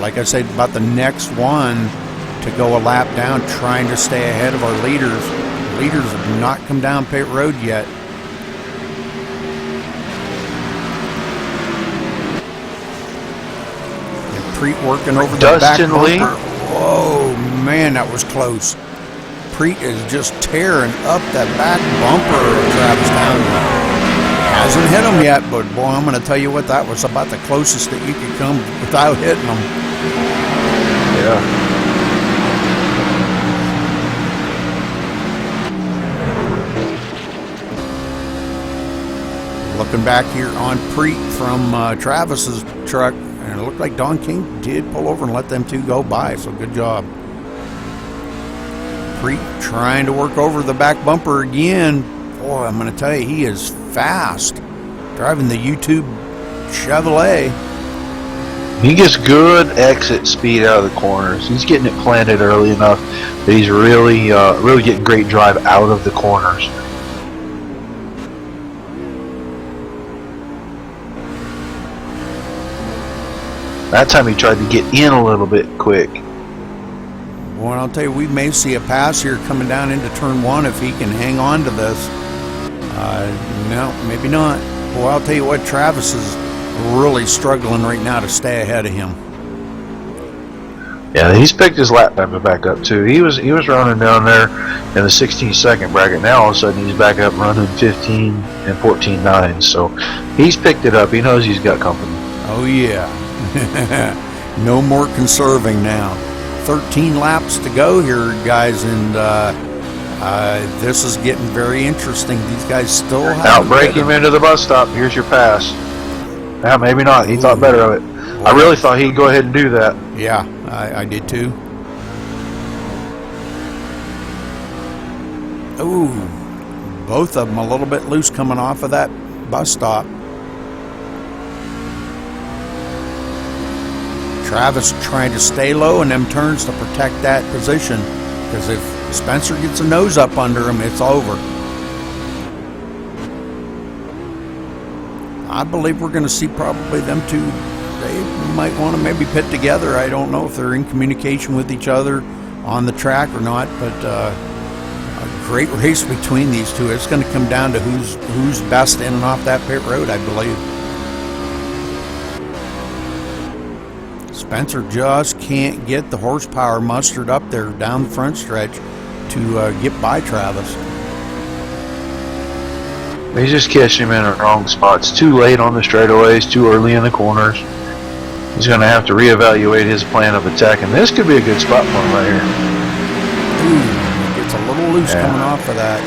Like I said, about the next one to go a lap down, trying to stay ahead of our leaders. The leaders have not come down pit road yet. And Preet working over the back bumper. Whoa, man, that was close. Preet is just tearing up that back bumper of Travis Townsend. Hasn't hit him yet, but boy, I'm going to tell you what, that was about the closest that you could come without hitting him. Yeah. Looking back here on Preet from Travis's truck, and it looked like Don King did pull over and let them two go by, so good job. Preet trying to work over the back bumper again. Boy, I'm going to tell you, he is fast driving the YouTube Chevrolet. He gets good exit speed out of the corners. He's getting it planted early enough that he's really getting great drive out of the corners. That time he tried to get in a little bit quick. Well, I'll tell you, we may see a pass here coming down into turn 1 if he can hang on to this. No, maybe not. Well, I'll tell you what, Travis is really struggling right now to stay ahead of him. Yeah, he's picked his lap time back up too. He was running down there in the 16-second bracket. Now all of a sudden he's back up running 15 and 14.9. So he's picked it up. He knows he's got company. Oh yeah. No more conserving now. 13 laps to go here, guys, and this is getting very interesting. These guys still have outbrake him into the bus stop. Here's your pass. Yeah, maybe not. He thought better of it. I really thought he'd go ahead and do that. Yeah, I did too. Ooh, both of them a little bit loose coming off of that bus stop. Travis trying to stay low in them turns to protect that position, because if Spencer gets a nose up under him, it's over. I believe we're going to see probably them two. They might want to maybe pit together. I don't know if they're in communication with each other on the track or not, but a great race between these two. It's going to come down to who's best in and off that pit road, I believe. Spencer just can't get the horsepower mustered up there down the front stretch to get by Travis. He's just catching him in the wrong spots. Too late on the straightaways, too early in the corners. He's going to have to reevaluate his plan of attack, and this could be a good spot for him right here. Ooh, gets a little loose coming off of that.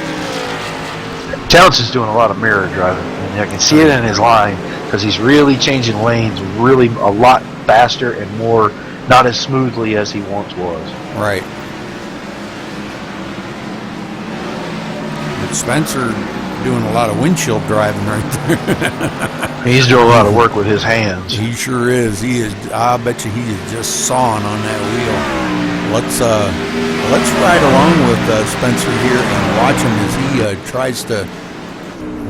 Townsend's doing a lot of mirror driving, and I can see it in his line because he's really changing lanes really a lot faster and more, not as smoothly as he once was. Right. But Spencer doing a lot of windshield driving right there. He's doing a lot of work with his hands. He sure is. He is. I bet you he is just sawing on that wheel. Let's ride along with Spencer here and watch him as he tries to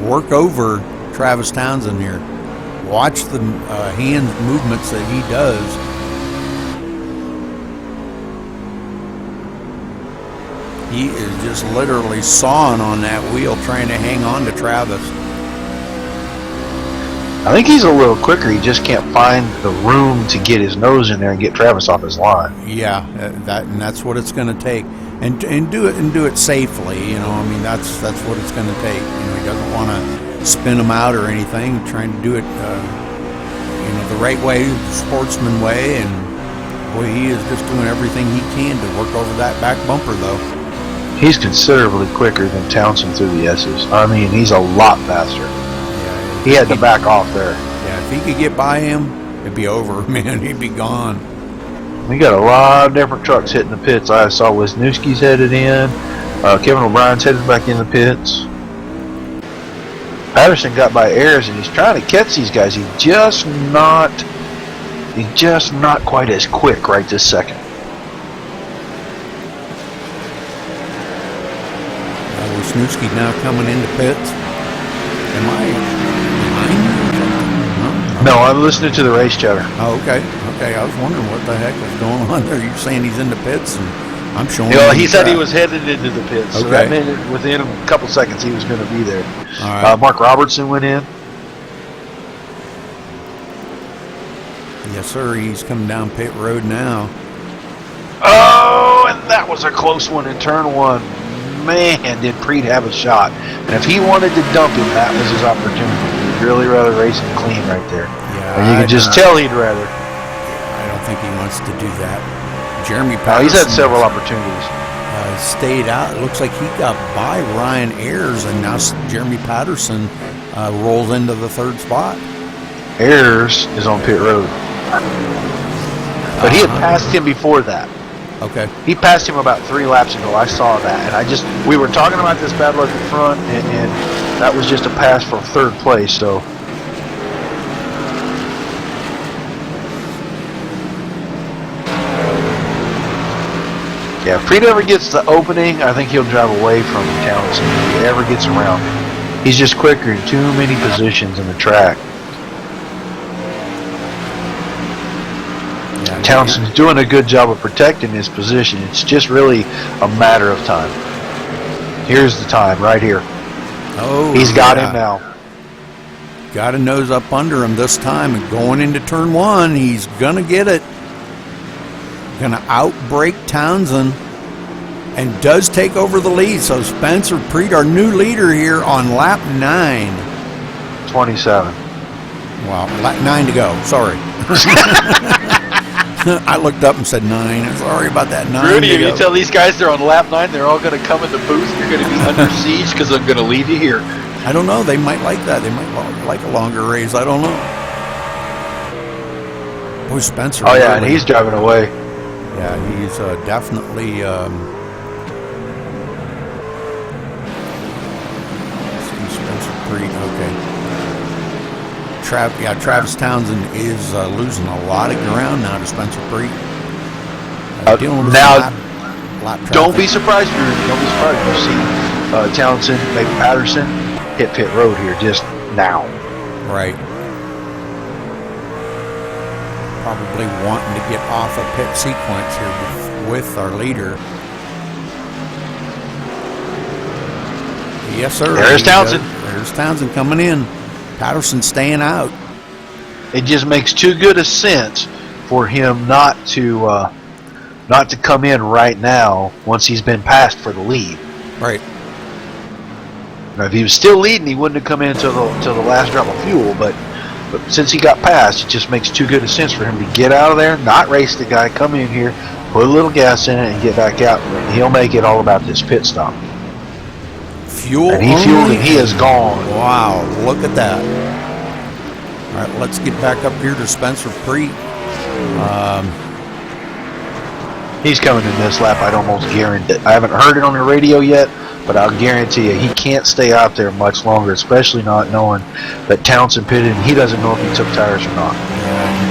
work over Travis Townsend here. Watch the hand movements that he does. He is just literally sawing on that wheel, trying to hang on to Travis. I think he's a little quicker. He just can't find the room to get his nose in there and get Travis off his line. Yeah, that's what it's going to take, and do it safely. You know, I mean that's what it's going to take. You know, he doesn't want to spin him out or anything. Trying to do it, the right way, sportsman way, and boy, he is just doing everything he can to work over that back bumper, though. He's considerably quicker than Townsend through the S's. I mean, he's a lot faster. Yeah, he had to back off there. Yeah, if he could get by him, it'd be over, man. He'd be gone. We got a lot of different trucks hitting the pits. I saw Wisniewski's headed in. Kevin O'Brien's headed back in the pits. Patterson got by Ayers, and he's trying to catch these guys. He's just not quite as quick right this second. Wisniewski now coming into pits. Am I behind? No, I'm listening to the race chatter. Oh, okay. I was wondering what the heck was going on there. You're saying he's in the pits, and I'm showing. Yeah, he said he was headed into the pits. Okay. So that meant within a couple seconds he was going to be there. All right. Mark Robertson went in. Yes, sir. He's coming down pit road now. Oh, and that was a close one in turn 1. Man, did Preet have a shot. And if he wanted to dump him, that was his opportunity. He'd really rather race him clean right there. Yeah, and you can just tell he'd rather. Yeah, I don't think he wants to do that. Jeremy Patterson. He's had several opportunities. Stayed out. It looks like he got by Ryan Ayers, and now Jeremy Patterson rolls into the third spot. Ayers is on pit road. But he had passed him before that. Okay. He passed him about 3 laps ago. I saw that, and we were talking about this bad luck in front, and that was just a pass for third place. So, yeah, if Preet ever gets the opening, I think he'll drive away from Townsend. If he ever gets around him, he's just quicker in too many positions in the track. Yeah, Townsend's doing a good job of protecting his position. It's just really a matter of time. Here's the time right here. Oh, he's got him now. Got a nose up under him this time, and going into turn one, he's gonna get it. Gonna outbrake Townsend, and does take over the lead. So Spencer Preet, our new leader here on lap 9. 27. Wow, lap 9 to go. Sorry. I looked up and said 9. I'm sorry about that. 9. Rudy, if you tell these guys they're on lap 9, they're all going to come in the booth. You're going to be under siege because I'm going to leave you here. I don't know. They might like that. They might like a longer race. I don't know. Boy, Spencer. Oh, yeah, and he's driving away. Yeah, he's definitely... Spencer Preet, okay. Travis Townsend is losing a lot of ground now to Spencer Preet. Dealing with now, lap don't be surprised. Don't be surprised. You see Townsend, maybe Patterson, hit pit road here just now. Right. Probably wanting to get off a pit sequence here with our leader. Yes, sir. There's Townsend. There's Townsend coming in. Patterson staying out. It just makes too good a sense for him not to come in right now once he's been passed for the lead. Right. Now, if he was still leading, he wouldn't have come in until the last drop of fuel. But since he got passed, it just makes too good a sense for him to get out of there, not race the guy, come in here, put a little gas in it, and get back out. He'll make it all about this pit stop. Fuel and he fueled and he is gone. Wow, look at that. All right, let's get back up here to Spencer Preet. He's coming in this lap, I'd almost guarantee. I haven't heard it on the radio yet, but I'll guarantee you he can't stay out there much longer, especially not knowing that Townsend pitted and he doesn't know if he took tires or not.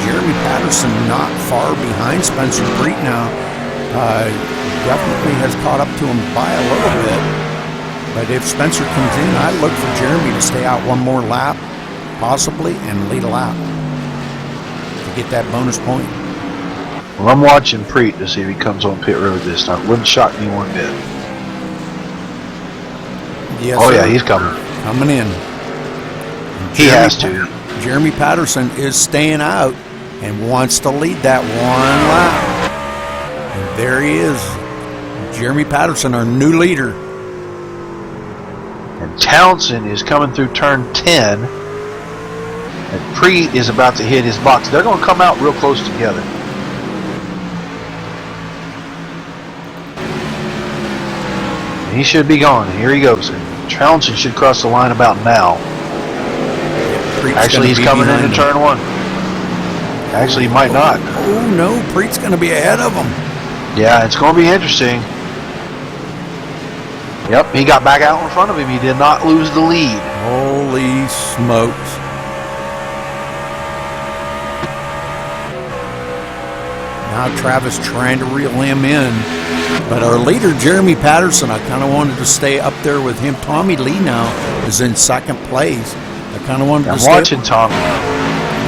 Jeremy Patterson not far behind Spencer Preet now. Definitely has caught up to him by a little bit. But if Spencer comes in, I'd look for Jeremy to stay out one more lap, possibly, and lead a lap to get that bonus point. Well, I'm watching Preet to see if he comes on pit road this time. Wouldn't shock me one bit. Yes, oh, sir. yeah, he's coming. Coming in. He has to. Jeremy Patterson is staying out and wants to lead that one lap. And there he is. Jeremy Patterson, our new leader. And Townsend is coming through turn 10. And Preet is about to hit his box. They're going to come out real close together. And he should be gone. And here he goes. And Townsend should cross the line about now. Actually, he's coming into turn 1. Actually, he might not. Oh, no. Preet's going to be ahead of him. Yeah, it's going to be interesting. Yep, he got back out in front of him. He did not lose the lead. Holy smokes. Now Travis trying to reel him in. But our leader, Jeremy Patterson, I kind of wanted to stay up there with him. Tommy Lee now is in second place. I kind of wanted to stay watching Tommy.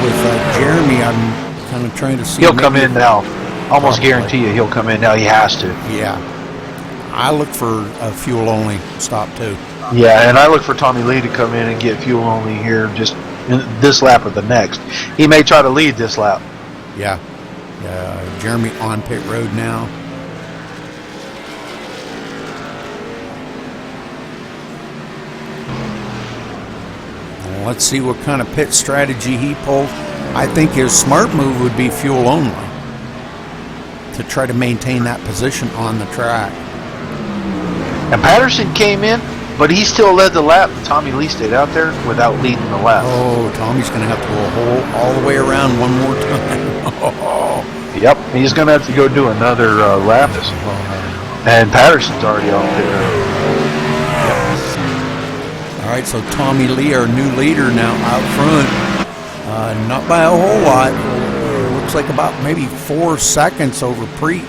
With Jeremy, I'm kind of trying to see. He'll come in now. Almost guarantee you he'll come in now. He has to. Yeah. I look for a fuel-only stop, too. Yeah, and I look for Tommy Lee to come in and get fuel-only here just in this lap or the next. He may try to lead this lap. Yeah. Jeremy on pit road now. Let's see what kind of pit strategy he pulls. I think his smart move would be fuel-only to try to maintain that position on the track. And Patterson came in, but he still led the lap. Tommy Lee stayed out there without leading the lap. Oh, Tommy's going to have to go all the way around one more time. Oh. Yep, he's going to have to go do another lap. And Patterson's already on pit road. All right, so Tommy Lee, our new leader now out front. Not by a whole lot. Looks like about maybe 4 seconds over Preet.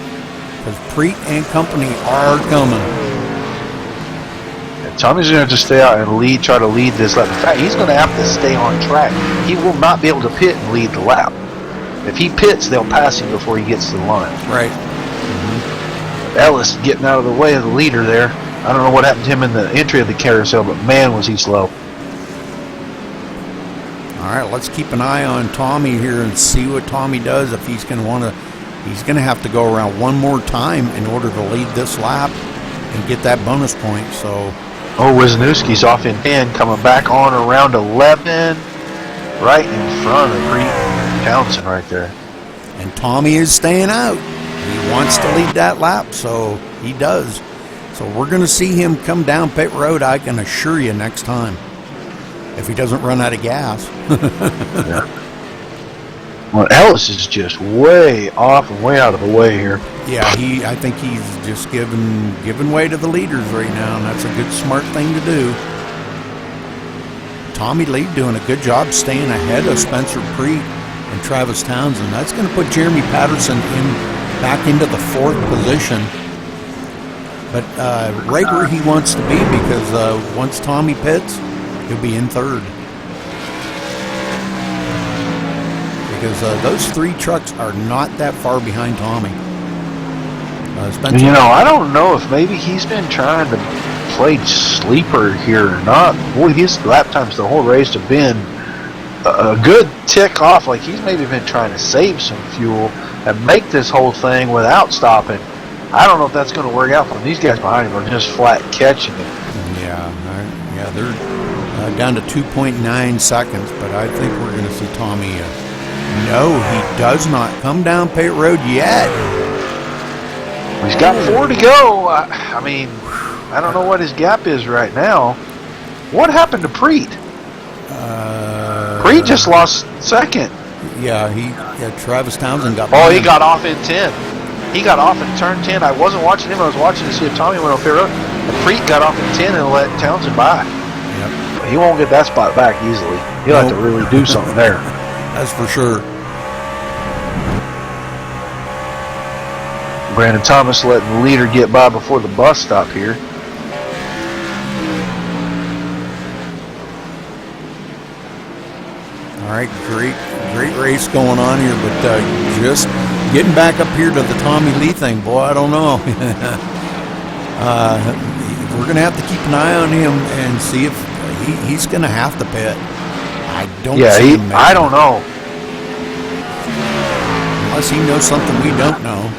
Because Preet and company are coming. Tommy's going to have to stay out and try to lead this lap. In fact, he's going to have to stay on track. He will not be able to pit and lead the lap. If he pits, they'll pass him before he gets to the line. Right. Ellis getting out of the way of the leader there. I don't know what happened to him in the entry of the carousel, but man, was he slow. All right, let's keep an eye on Tommy here and see what Tommy does. If he's going to want to, he's going to have to go around one more time in order to lead this lap and get that bonus point. So, oh, Wisniewski's off in 10, coming back on around 11, right in front of Preet Townsend right there. And Tommy is staying out. He wants to lead that lap, so he does. So we're going to see him come down pit road, I can assure you, next time. If he doesn't run out of gas. Yeah. Well, Ellis is just way off and way out of the way here. Yeah, I think he's just giving way to the leaders right now, and that's a good, smart thing to do. Tommy Lee doing a good job staying ahead of Spencer Preet and Travis Townsend. That's going to put Jeremy Patterson back into the 4th position. But right where he wants to be, because once Tommy pits, he'll be in 3rd. Because those 3 trucks are not that far behind Tommy. Spencer, you know, I don't know if maybe he's been trying to play sleeper here or not. Boy, his lap times the whole race have been a good tick off. Like he's maybe been trying to save some fuel and make this whole thing without stopping. I don't know if that's going to work out for him. These guys behind him are just flat catching it. Yeah, they're down to 2.9 seconds, but I think we're going to see Tommy. No, he does not come down pit road yet. He's got 4 to go. I mean, I don't know what his gap is right now. What happened to Preet? Preet just lost 2nd. Yeah, Travis Townsend got. Oh, he got off in 10. He got off in turn 10. I wasn't watching him. I was watching to see if Tommy went off pit road. And Preet got off in 10 and let Townsend by. Yep. He won't get that spot back easily. He'll have to really do something there. That's for sure. Brandon Thomas letting the leader get by before the bus stop here. All right, great race going on here, but just getting back up here to the Tommy Lee thing, boy, I don't know. We're going to have to keep an eye on him and see if he's going to have to pit. I don't see him. I don't know. Unless he knows something we don't know.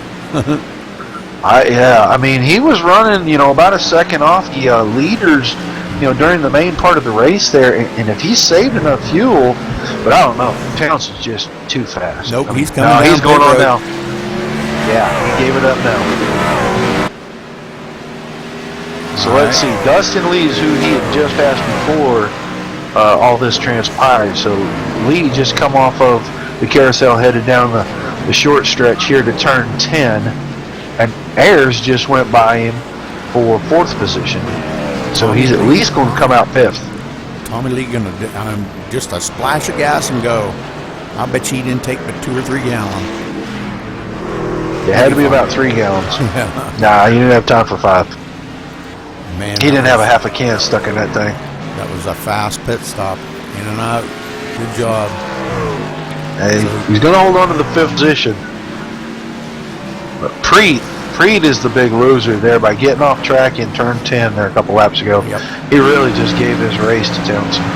I mean, he was running, about a second off the leaders, during the main part of the race there, and if he saved enough fuel, but I don't know, Townsend's just too fast. Nope, he's coming down. He's going on now. Yeah, he gave it up now. So let's see, Dustin Lee is who he had just passed before all this transpired. So Lee just come off of the carousel, headed down the short stretch here to turn 10, and Ayers just went by him for 4th position. So he's at least going to come out 5th. Tommy Lee going to just a splash of gas and go. I bet you he didn't take but 2 or 3 gallons. It had to be about 3 gallons. Yeah. Nah, he didn't have time for 5. Man, he didn't have a half a can stuck in that thing. That was a fast pit stop. In and out. Good job. Hey, he's going to hold on to the 5th position. But Preet is the big loser there by getting off track in turn 10 there a couple laps ago. Yep. He really just gave his race to Townsend.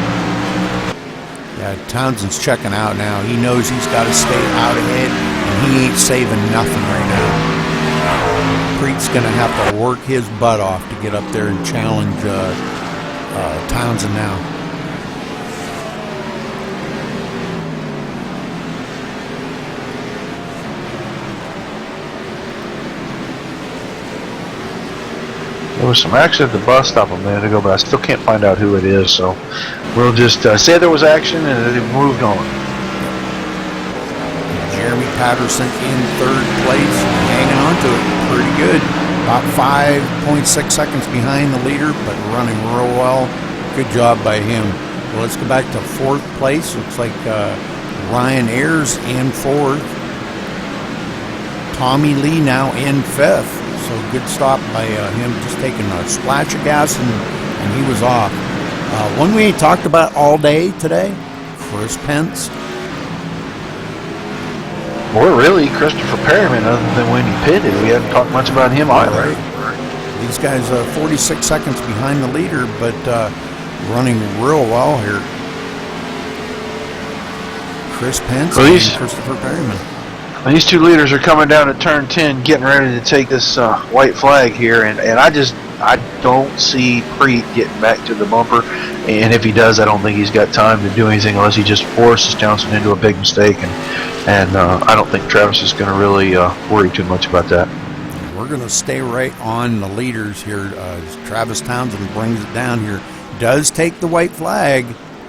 Yeah, Townsend's checking out now. He knows he's got to stay out ahead, and he ain't saving nothing right now. Preet's going to have to work his butt off to get up there and challenge Townsend now. There was some action at the bus stop a minute ago, but I still can't find out who it is, so we'll just say there was action and it moved on. Jeremy Patterson in 3rd place, hanging on to it pretty good. About 5.6 seconds behind the leader, but running real well. Good job by him. Well, let's go back to 4th place. Looks like Ryan Ayers in 4th. Tommy Lee now in 5th. So good stop by him, just taking a splash of gas and he was off. One we ain't talked about all day today, Chris Pence. or really Christopher Perryman, other than when he pitted. We haven't talked much about him either. Right. These guys 46 seconds behind the leader, but running real well here. Chris Pence and Christopher Perryman. These two leaders are coming down to turn 10, getting ready to take this white flag here, and I don't see Preet getting back to the bumper, and if he does, I don't think he's got time to do anything unless he just forces Johnson into a big mistake, and I don't think Travis is going to really worry too much about that. We're going to stay right on the leaders here. Travis Townsend brings it down here, does take the white flag,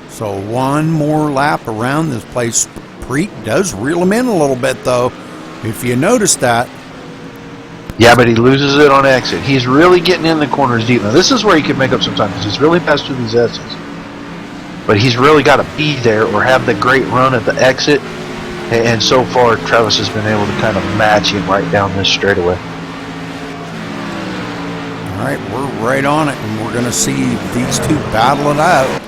so one more lap around this place. Preet does reel him in a little bit, though, if you notice that. Yeah, but he loses it on exit. He's really getting in the corners deep. Now, this is where he could make up some time because he's really passed through these S's. But he's really got to be there or have the great run at the exit. And so far, Travis has been able to kind of match him right down this straightaway. All right, we're right on it, and we're going to see these two battle it out.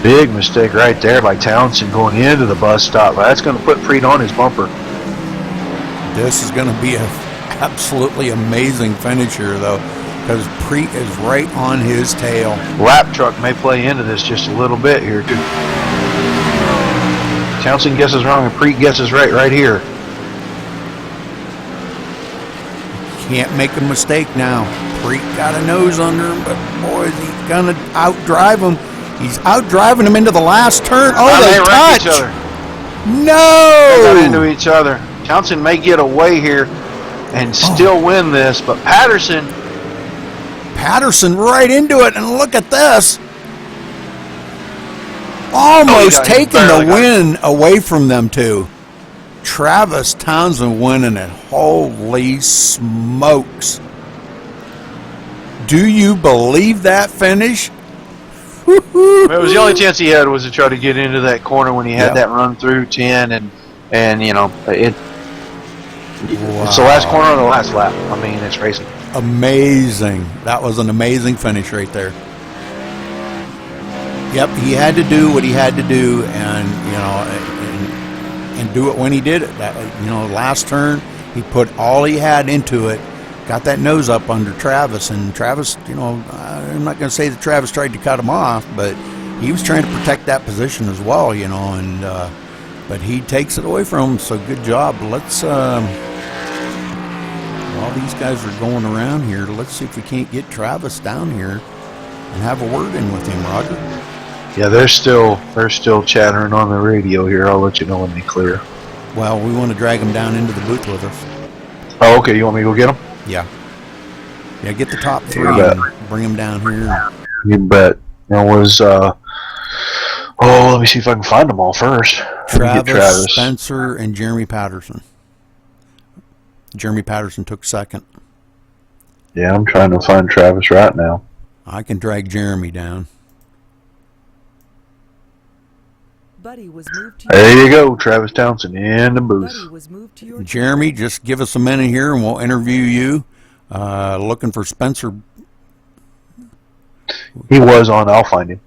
Big mistake right there by Townsend going into the bus stop. That's going to put Preet on his bumper. This is going to be an absolutely amazing finish here, though, because Preet is right on his tail. Lap truck may play into this just a little bit here, too. Townsend guesses wrong and Preet guesses right here. Can't make a mistake now. Preet got a nose under him, but boy, is he going to outdrive him. He's outdriving him into the last turn. Oh, they touch! Each other. No! They got into each other. Townsend may get away here and still win this, but Patterson right into it, and look at this. Almost taking the win away from them two. Travis Townsend winning it. Holy smokes. Do you believe that finish? It was the only chance he had was to try to get into that corner when he had that run through 10, and you know it's the last corner of the last lap. I mean, it's racing. Amazing. That was an amazing finish right there. Yep, he had to do what he had to do, and you know, and do it when he did it. That, you know, last turn he put all he had into it. Got that nose up under Travis, and Travis, you know, I'm not going to say that Travis tried to cut him off, but he was trying to protect that position as well, you know, and but he takes it away from him, so good job. Let's, while these guys are going around here, let's see if we can't get Travis down here and have a word in with him, Roger. Yeah, they're still chattering on the radio here. I'll let you know when they clear. Well, we want to drag him down into the booth with us. Oh, okay. You want me to go get him? Yeah. Yeah, get the top three and bring them down here. You bet. There was, let me see if I can find them all first. Travis, Spencer, and Jeremy Patterson. Jeremy Patterson took second. Yeah, I'm trying to find Travis right now. I can drag Jeremy down. Buddy was moved to there you go, Travis Townsend in the booth. Buddy was moved to your Jeremy, just give us a minute here and we'll interview you. Looking for Spencer. He was on. I'll find him.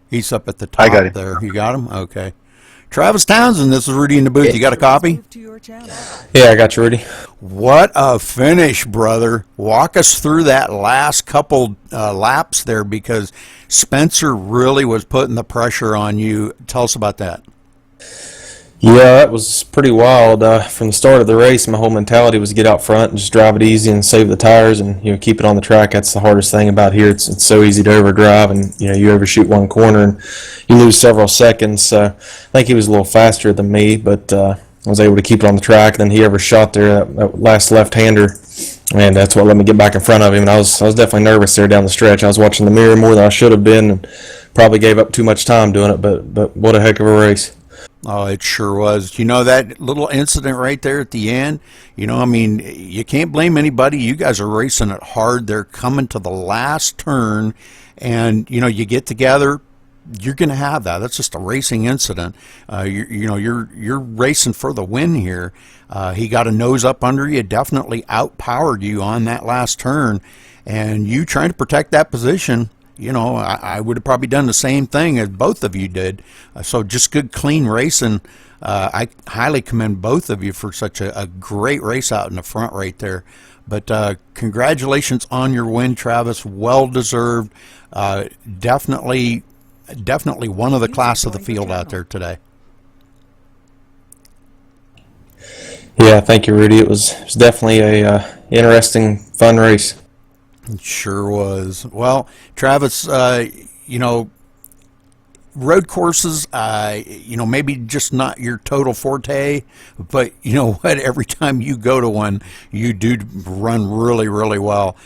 He's up at the top. I got him. There. You got him? Okay. Travis Townsend, this is Rudy in the booth. You got a copy? Yeah, I got you, Rudy. What a finish, brother. Walk us through that last couple laps there, because Spencer really was putting the pressure on you. Tell us about that. Yeah, that was pretty wild. From the start of the race, my whole mentality was get out front and just drive it easy and save the tires and, you know, keep it on the track. That's the hardest thing about here. It's so easy to overdrive, and, you know, you overshoot one corner and you lose several seconds. I think he was a little faster than me, but I was able to keep it on the track. Then he overshot there, that last left-hander, and that's what let me get back in front of him. And I was definitely nervous there down the stretch. I was watching the mirror more than I should have been, and probably gave up too much time doing it. But what a heck of a race! Oh, it sure was. You know, that little incident right there at the end, you know, I mean, you can't blame anybody. You guys are racing it hard. They're coming to the last turn, and, you know, you get together, you're going to have that. That's just a racing incident. You're racing for the win here. He got a nose up under you, definitely outpowered you on that last turn, and you trying to protect that position. I would have probably done the same thing as both of you did. So just good, clean racing. I highly commend both of you for such a great race out in the front right there. But congratulations on your win, Travis. Well deserved. Definitely one of the class of the field out there today. Yeah, thank you, Rudy. It was definitely a interesting, fun race. It sure was. Well, Travis, road courses, maybe just not your total forte, but you know what? Every time you go to one, you do run really, really well.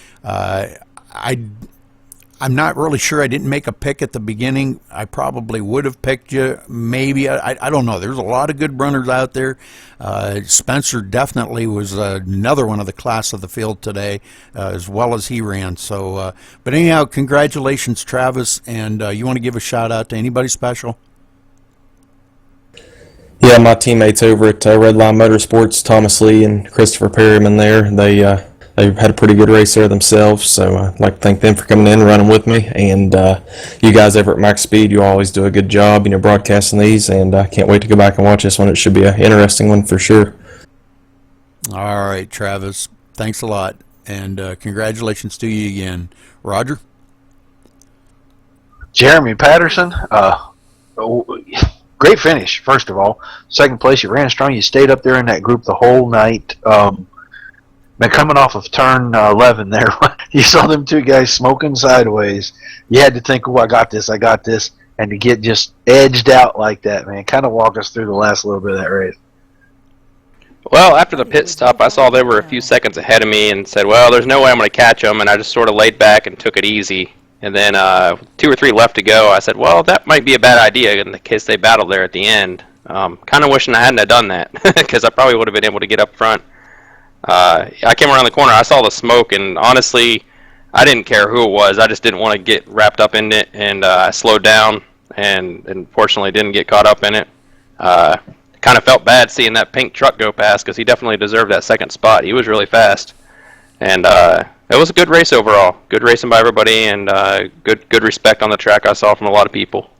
I'm not really sure. I didn't make a pick at the beginning. I probably would have picked you. Maybe. I don't know. There's a lot of good runners out there. Spencer definitely was another one of the class of the field today, as well as he ran. So, but anyhow, congratulations, Travis. And you want to give a shout out to anybody special? Yeah, my teammates over at Redline Motorsports, Thomas Lee and Christopher Perryman there, they had a pretty good race there themselves, so I'd like to thank them for coming in and running with me. And you guys over at Max Speed, you always do a good job, broadcasting these, and I can't wait to go back and watch this one. It should be an interesting one for sure. All right, Travis, thanks a lot, and congratulations to you again. Roger? Jeremy Patterson, great finish, first of all. Second place, you ran strong. You stayed up there in that group the whole night. Man, coming off of turn 11 there, you saw them two guys smoking sideways. You had to think, I got this. And to get just edged out like that, man, kind of walk us through the last little bit of that race. Well, after the pit stop, I saw they were a few seconds ahead of me and said, well, there's no way I'm going to catch them, and I just sort of laid back and took it easy. And then 2 or 3 left to go, I said, well, that might be a bad idea in the case they battled there at the end. Kind of wishing I hadn't have done that, because I probably would have been able to get up front. I came around the corner, I saw the smoke, and honestly, I didn't care who it was. I just didn't want to get wrapped up in it, and I slowed down, and fortunately didn't get caught up in it. Kind of felt bad seeing that pink truck go past, because he definitely deserved that second spot. He was really fast, and it was a good race overall. Good racing by everybody, and good respect on the track I saw from a lot of people.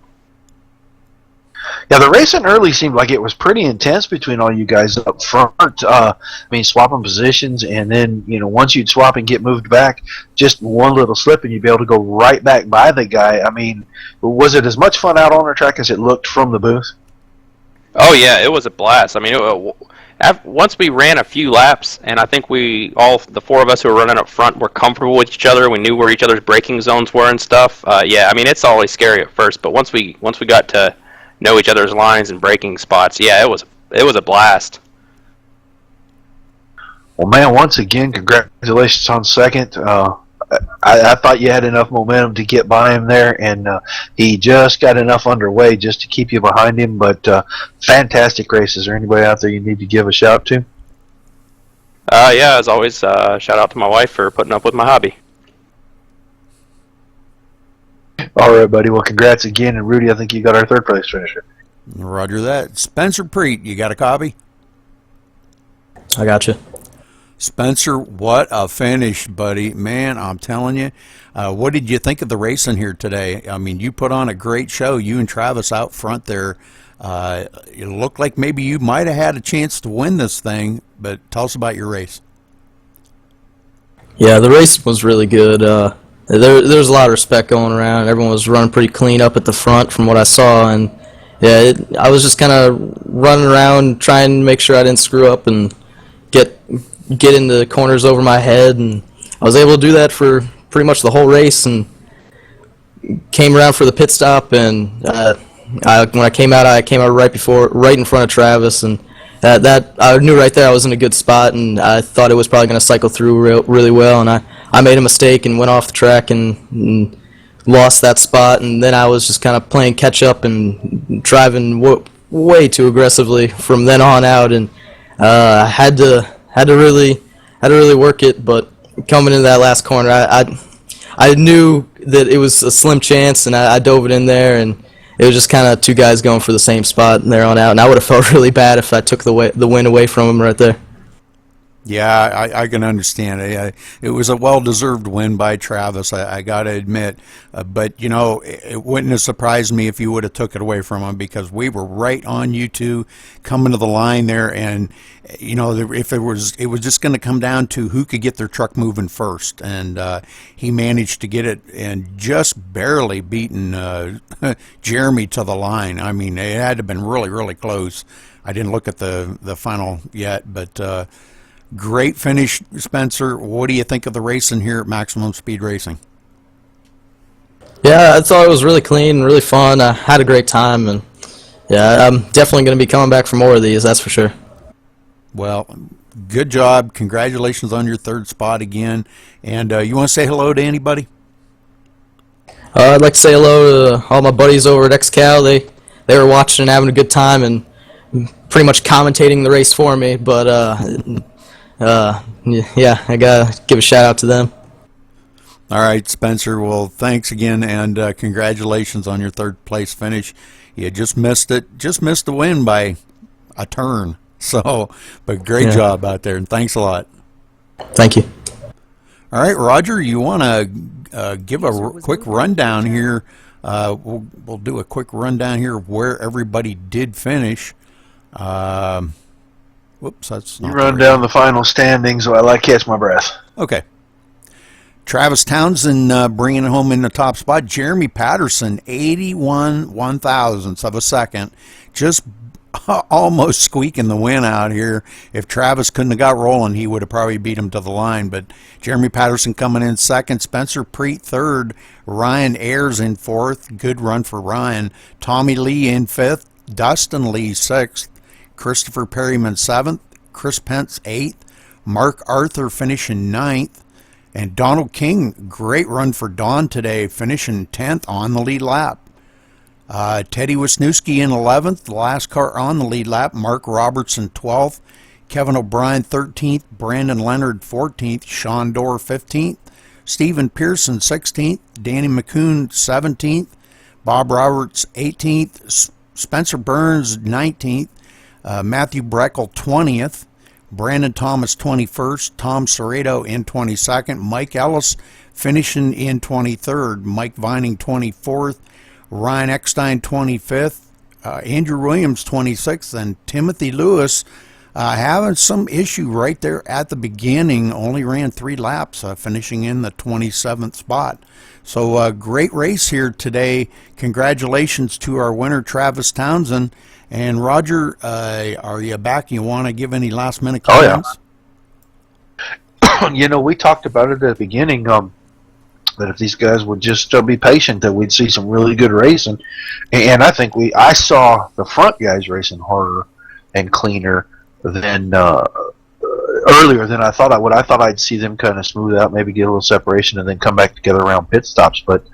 Yeah, the racing early seemed like it was pretty intense between all you guys up front. Swapping positions, and then, once you'd swap and get moved back, just one little slip and you'd be able to go right back by the guy. Was it as much fun out on the track as it looked from the booth? Oh, yeah, it was a blast. Once we ran a few laps, and I think the 4 of us who were running up front were comfortable with each other. We knew where each other's braking zones were and stuff. It's always scary at first, but once we got to know each other's lines and braking spots, it was a blast. Well, man, once again, congratulations on second. I thought you had enough momentum to get by him there, and he just got enough underway just to keep you behind him. But fantastic race. Is there anybody out there you need to give a shout to? As always, shout out to my wife for putting up with my hobby. All right, buddy. Well, congrats again. And Rudy, I think you got our third place finisher. Roger that. Spencer Preet, you got a copy? I got you. Spencer, what a finish, buddy. Man, I'm telling you. What did you think of the racing here today? You put on a great show. You and Travis out front there. It looked like maybe you might have had a chance to win this thing, but tell us about your race. Yeah, the race was really good. There's a lot of respect going around. Everyone was running pretty clean up at the front from what I saw, and I was just kind of running around trying to make sure I didn't screw up and get into the corners over my head, and I was able to do that for pretty much the whole race, and came around for the pit stop, and when I came out right in front of Travis, and that I knew right there I was in a good spot, and I thought it was probably going to cycle through really well, and I made a mistake and went off the track and lost that spot, and then I was just kind of playing catch up and driving way too aggressively from then on out, and I had to really work it. But coming into that last corner, I knew that it was a slim chance, and I dove it in there, and it was just kind of 2 guys going for the same spot there on out, and I would have felt really bad if I took the win away from them right there. Yeah, I can understand it. It was a well-deserved win by Travis, I got to admit. But, you know, it wouldn't have surprised me if you would have took it away from him, because we were right on you two coming to the line there. And, you know, if it was just going to come down to who could get their truck moving first. And he managed to get it and just barely beaten Jeremy to the line. I mean, it had to have been really, really close. I didn't look at the final yet, but... great finish, Spencer. What do you think of the racing here at Maximum Speed Racing? Yeah, I thought it was really clean, really fun. I had a great time, and yeah, I'm definitely going to be coming back for more of these, that's for sure. Well, good job. Congratulations on your third spot again. And you want to say hello to anybody? I'd like to say hello to all my buddies over at XCal. They were watching and having a good time and pretty much commentating the race for me, but yeah, I gotta give a shout out to them. All right, Spencer. Well, thanks again, and congratulations on your third place finish. You just missed it. Just missed the win by a turn. So, but great job out there, and thanks a lot. Thank you. All right, Roger, you want to give a quick rundown here? We'll do a quick rundown here of where everybody did finish. Whoops, that's not You run down the final standings while I catch my breath. Okay. Travis Townsend bringing it home in the top spot. Jeremy Patterson, 81 one-thousandths of a second. Just almost squeaking the win out here. If Travis couldn't have got rolling, he would have probably beat him to the line. But Jeremy Patterson coming in second. Spencer Preet third. Ryan Ayers in fourth. Good run for Ryan. Tommy Lee in fifth. Dustin Lee sixth. Christopher Perryman 7th, Chris Pence 8th, Mark Arthur finishing 9th, and Donald King, great run for Don today, finishing 10th on the lead lap. Teddy Wisniewski in 11th, the last car on the lead lap. Mark Robertson 12th, Kevin O'Brien 13th, Brandon Leonard 14th, Sean Dorr 15th, Stephen Pearson 16th, Danny McCoon 17th, Bob Roberts 18th, Spencer Burns 19th, Matthew Breckel 20th, Brandon Thomas 21st, Tom Serrato in 22nd, Mike Ellis finishing in 23rd, Mike Vining 24th, Ryan Eckstein 25th, Andrew Williams 26th, and Timothy Lewis having some issue right there at the beginning, only ran 3 laps, finishing in the 27th spot. So great race here today. Congratulations to our winner, Travis Townsend. And Roger, are you back? You want to give any last minute comments? Oh, yeah. You know, we talked about it at the beginning, that if these guys would just be patient, that we'd see some really good racing. And I think I saw the front guys racing harder and cleaner than earlier than I thought I would. I thought I'd see them kind of smooth out, maybe get a little separation, and then come back together around pit stops. But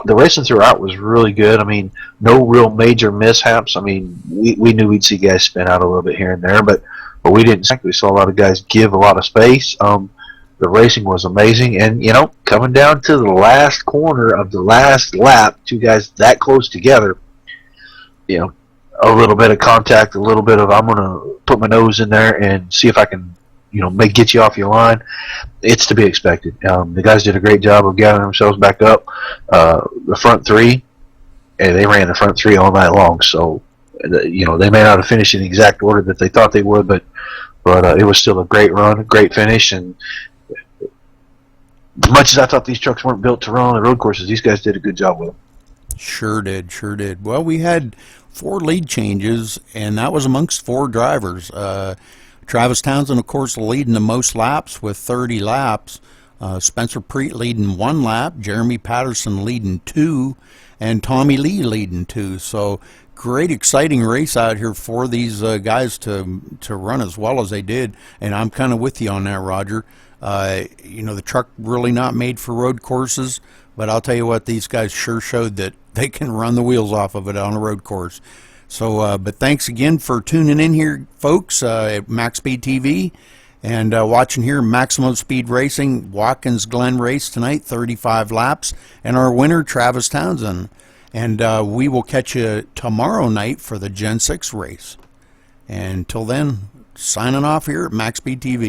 the racing throughout was really good. I mean, no real major mishaps. I mean, we knew we'd see guys spin out a little bit here and there, but we didn't. We saw a lot of guys give a lot of space. The racing was amazing, and you know, coming down to the last corner of the last lap, 2 guys that close together, you know, a little bit of contact, a little bit of I'm gonna put my nose in there and see if I can, you know, get you off your line. It's to be expected. The guys did a great job of gathering themselves back up. The front 3, and they ran the front 3 all night long. So, you know, they may not have finished in the exact order that they thought they would, but it was still a great run, a great finish. And as much as I thought these trucks weren't built to run on the road courses, these guys did a good job with them. Sure did, sure did. Well, we had 4 lead changes, and that was amongst 4 drivers. Travis Townsend, of course, leading the most laps with 30 laps. Spencer Preet leading 1 lap. Jeremy Patterson leading 2. And Tommy Lee leading 2. So great, exciting race out here for these guys to run as well as they did. And I'm kind of with you on that, Roger. You know, the truck really not made for road courses, but I'll tell you what, these guys sure showed that they can run the wheels off of it on a road course. So, but thanks again for tuning in here, folks, at MaxSpeedTV, and watching here Maximum Speed Racing, Watkins Glen race tonight, 35 laps, and our winner, Travis Townsend. And we will catch you tomorrow night for the Gen 6 race. And until then, signing off here at MaxSpeedTV.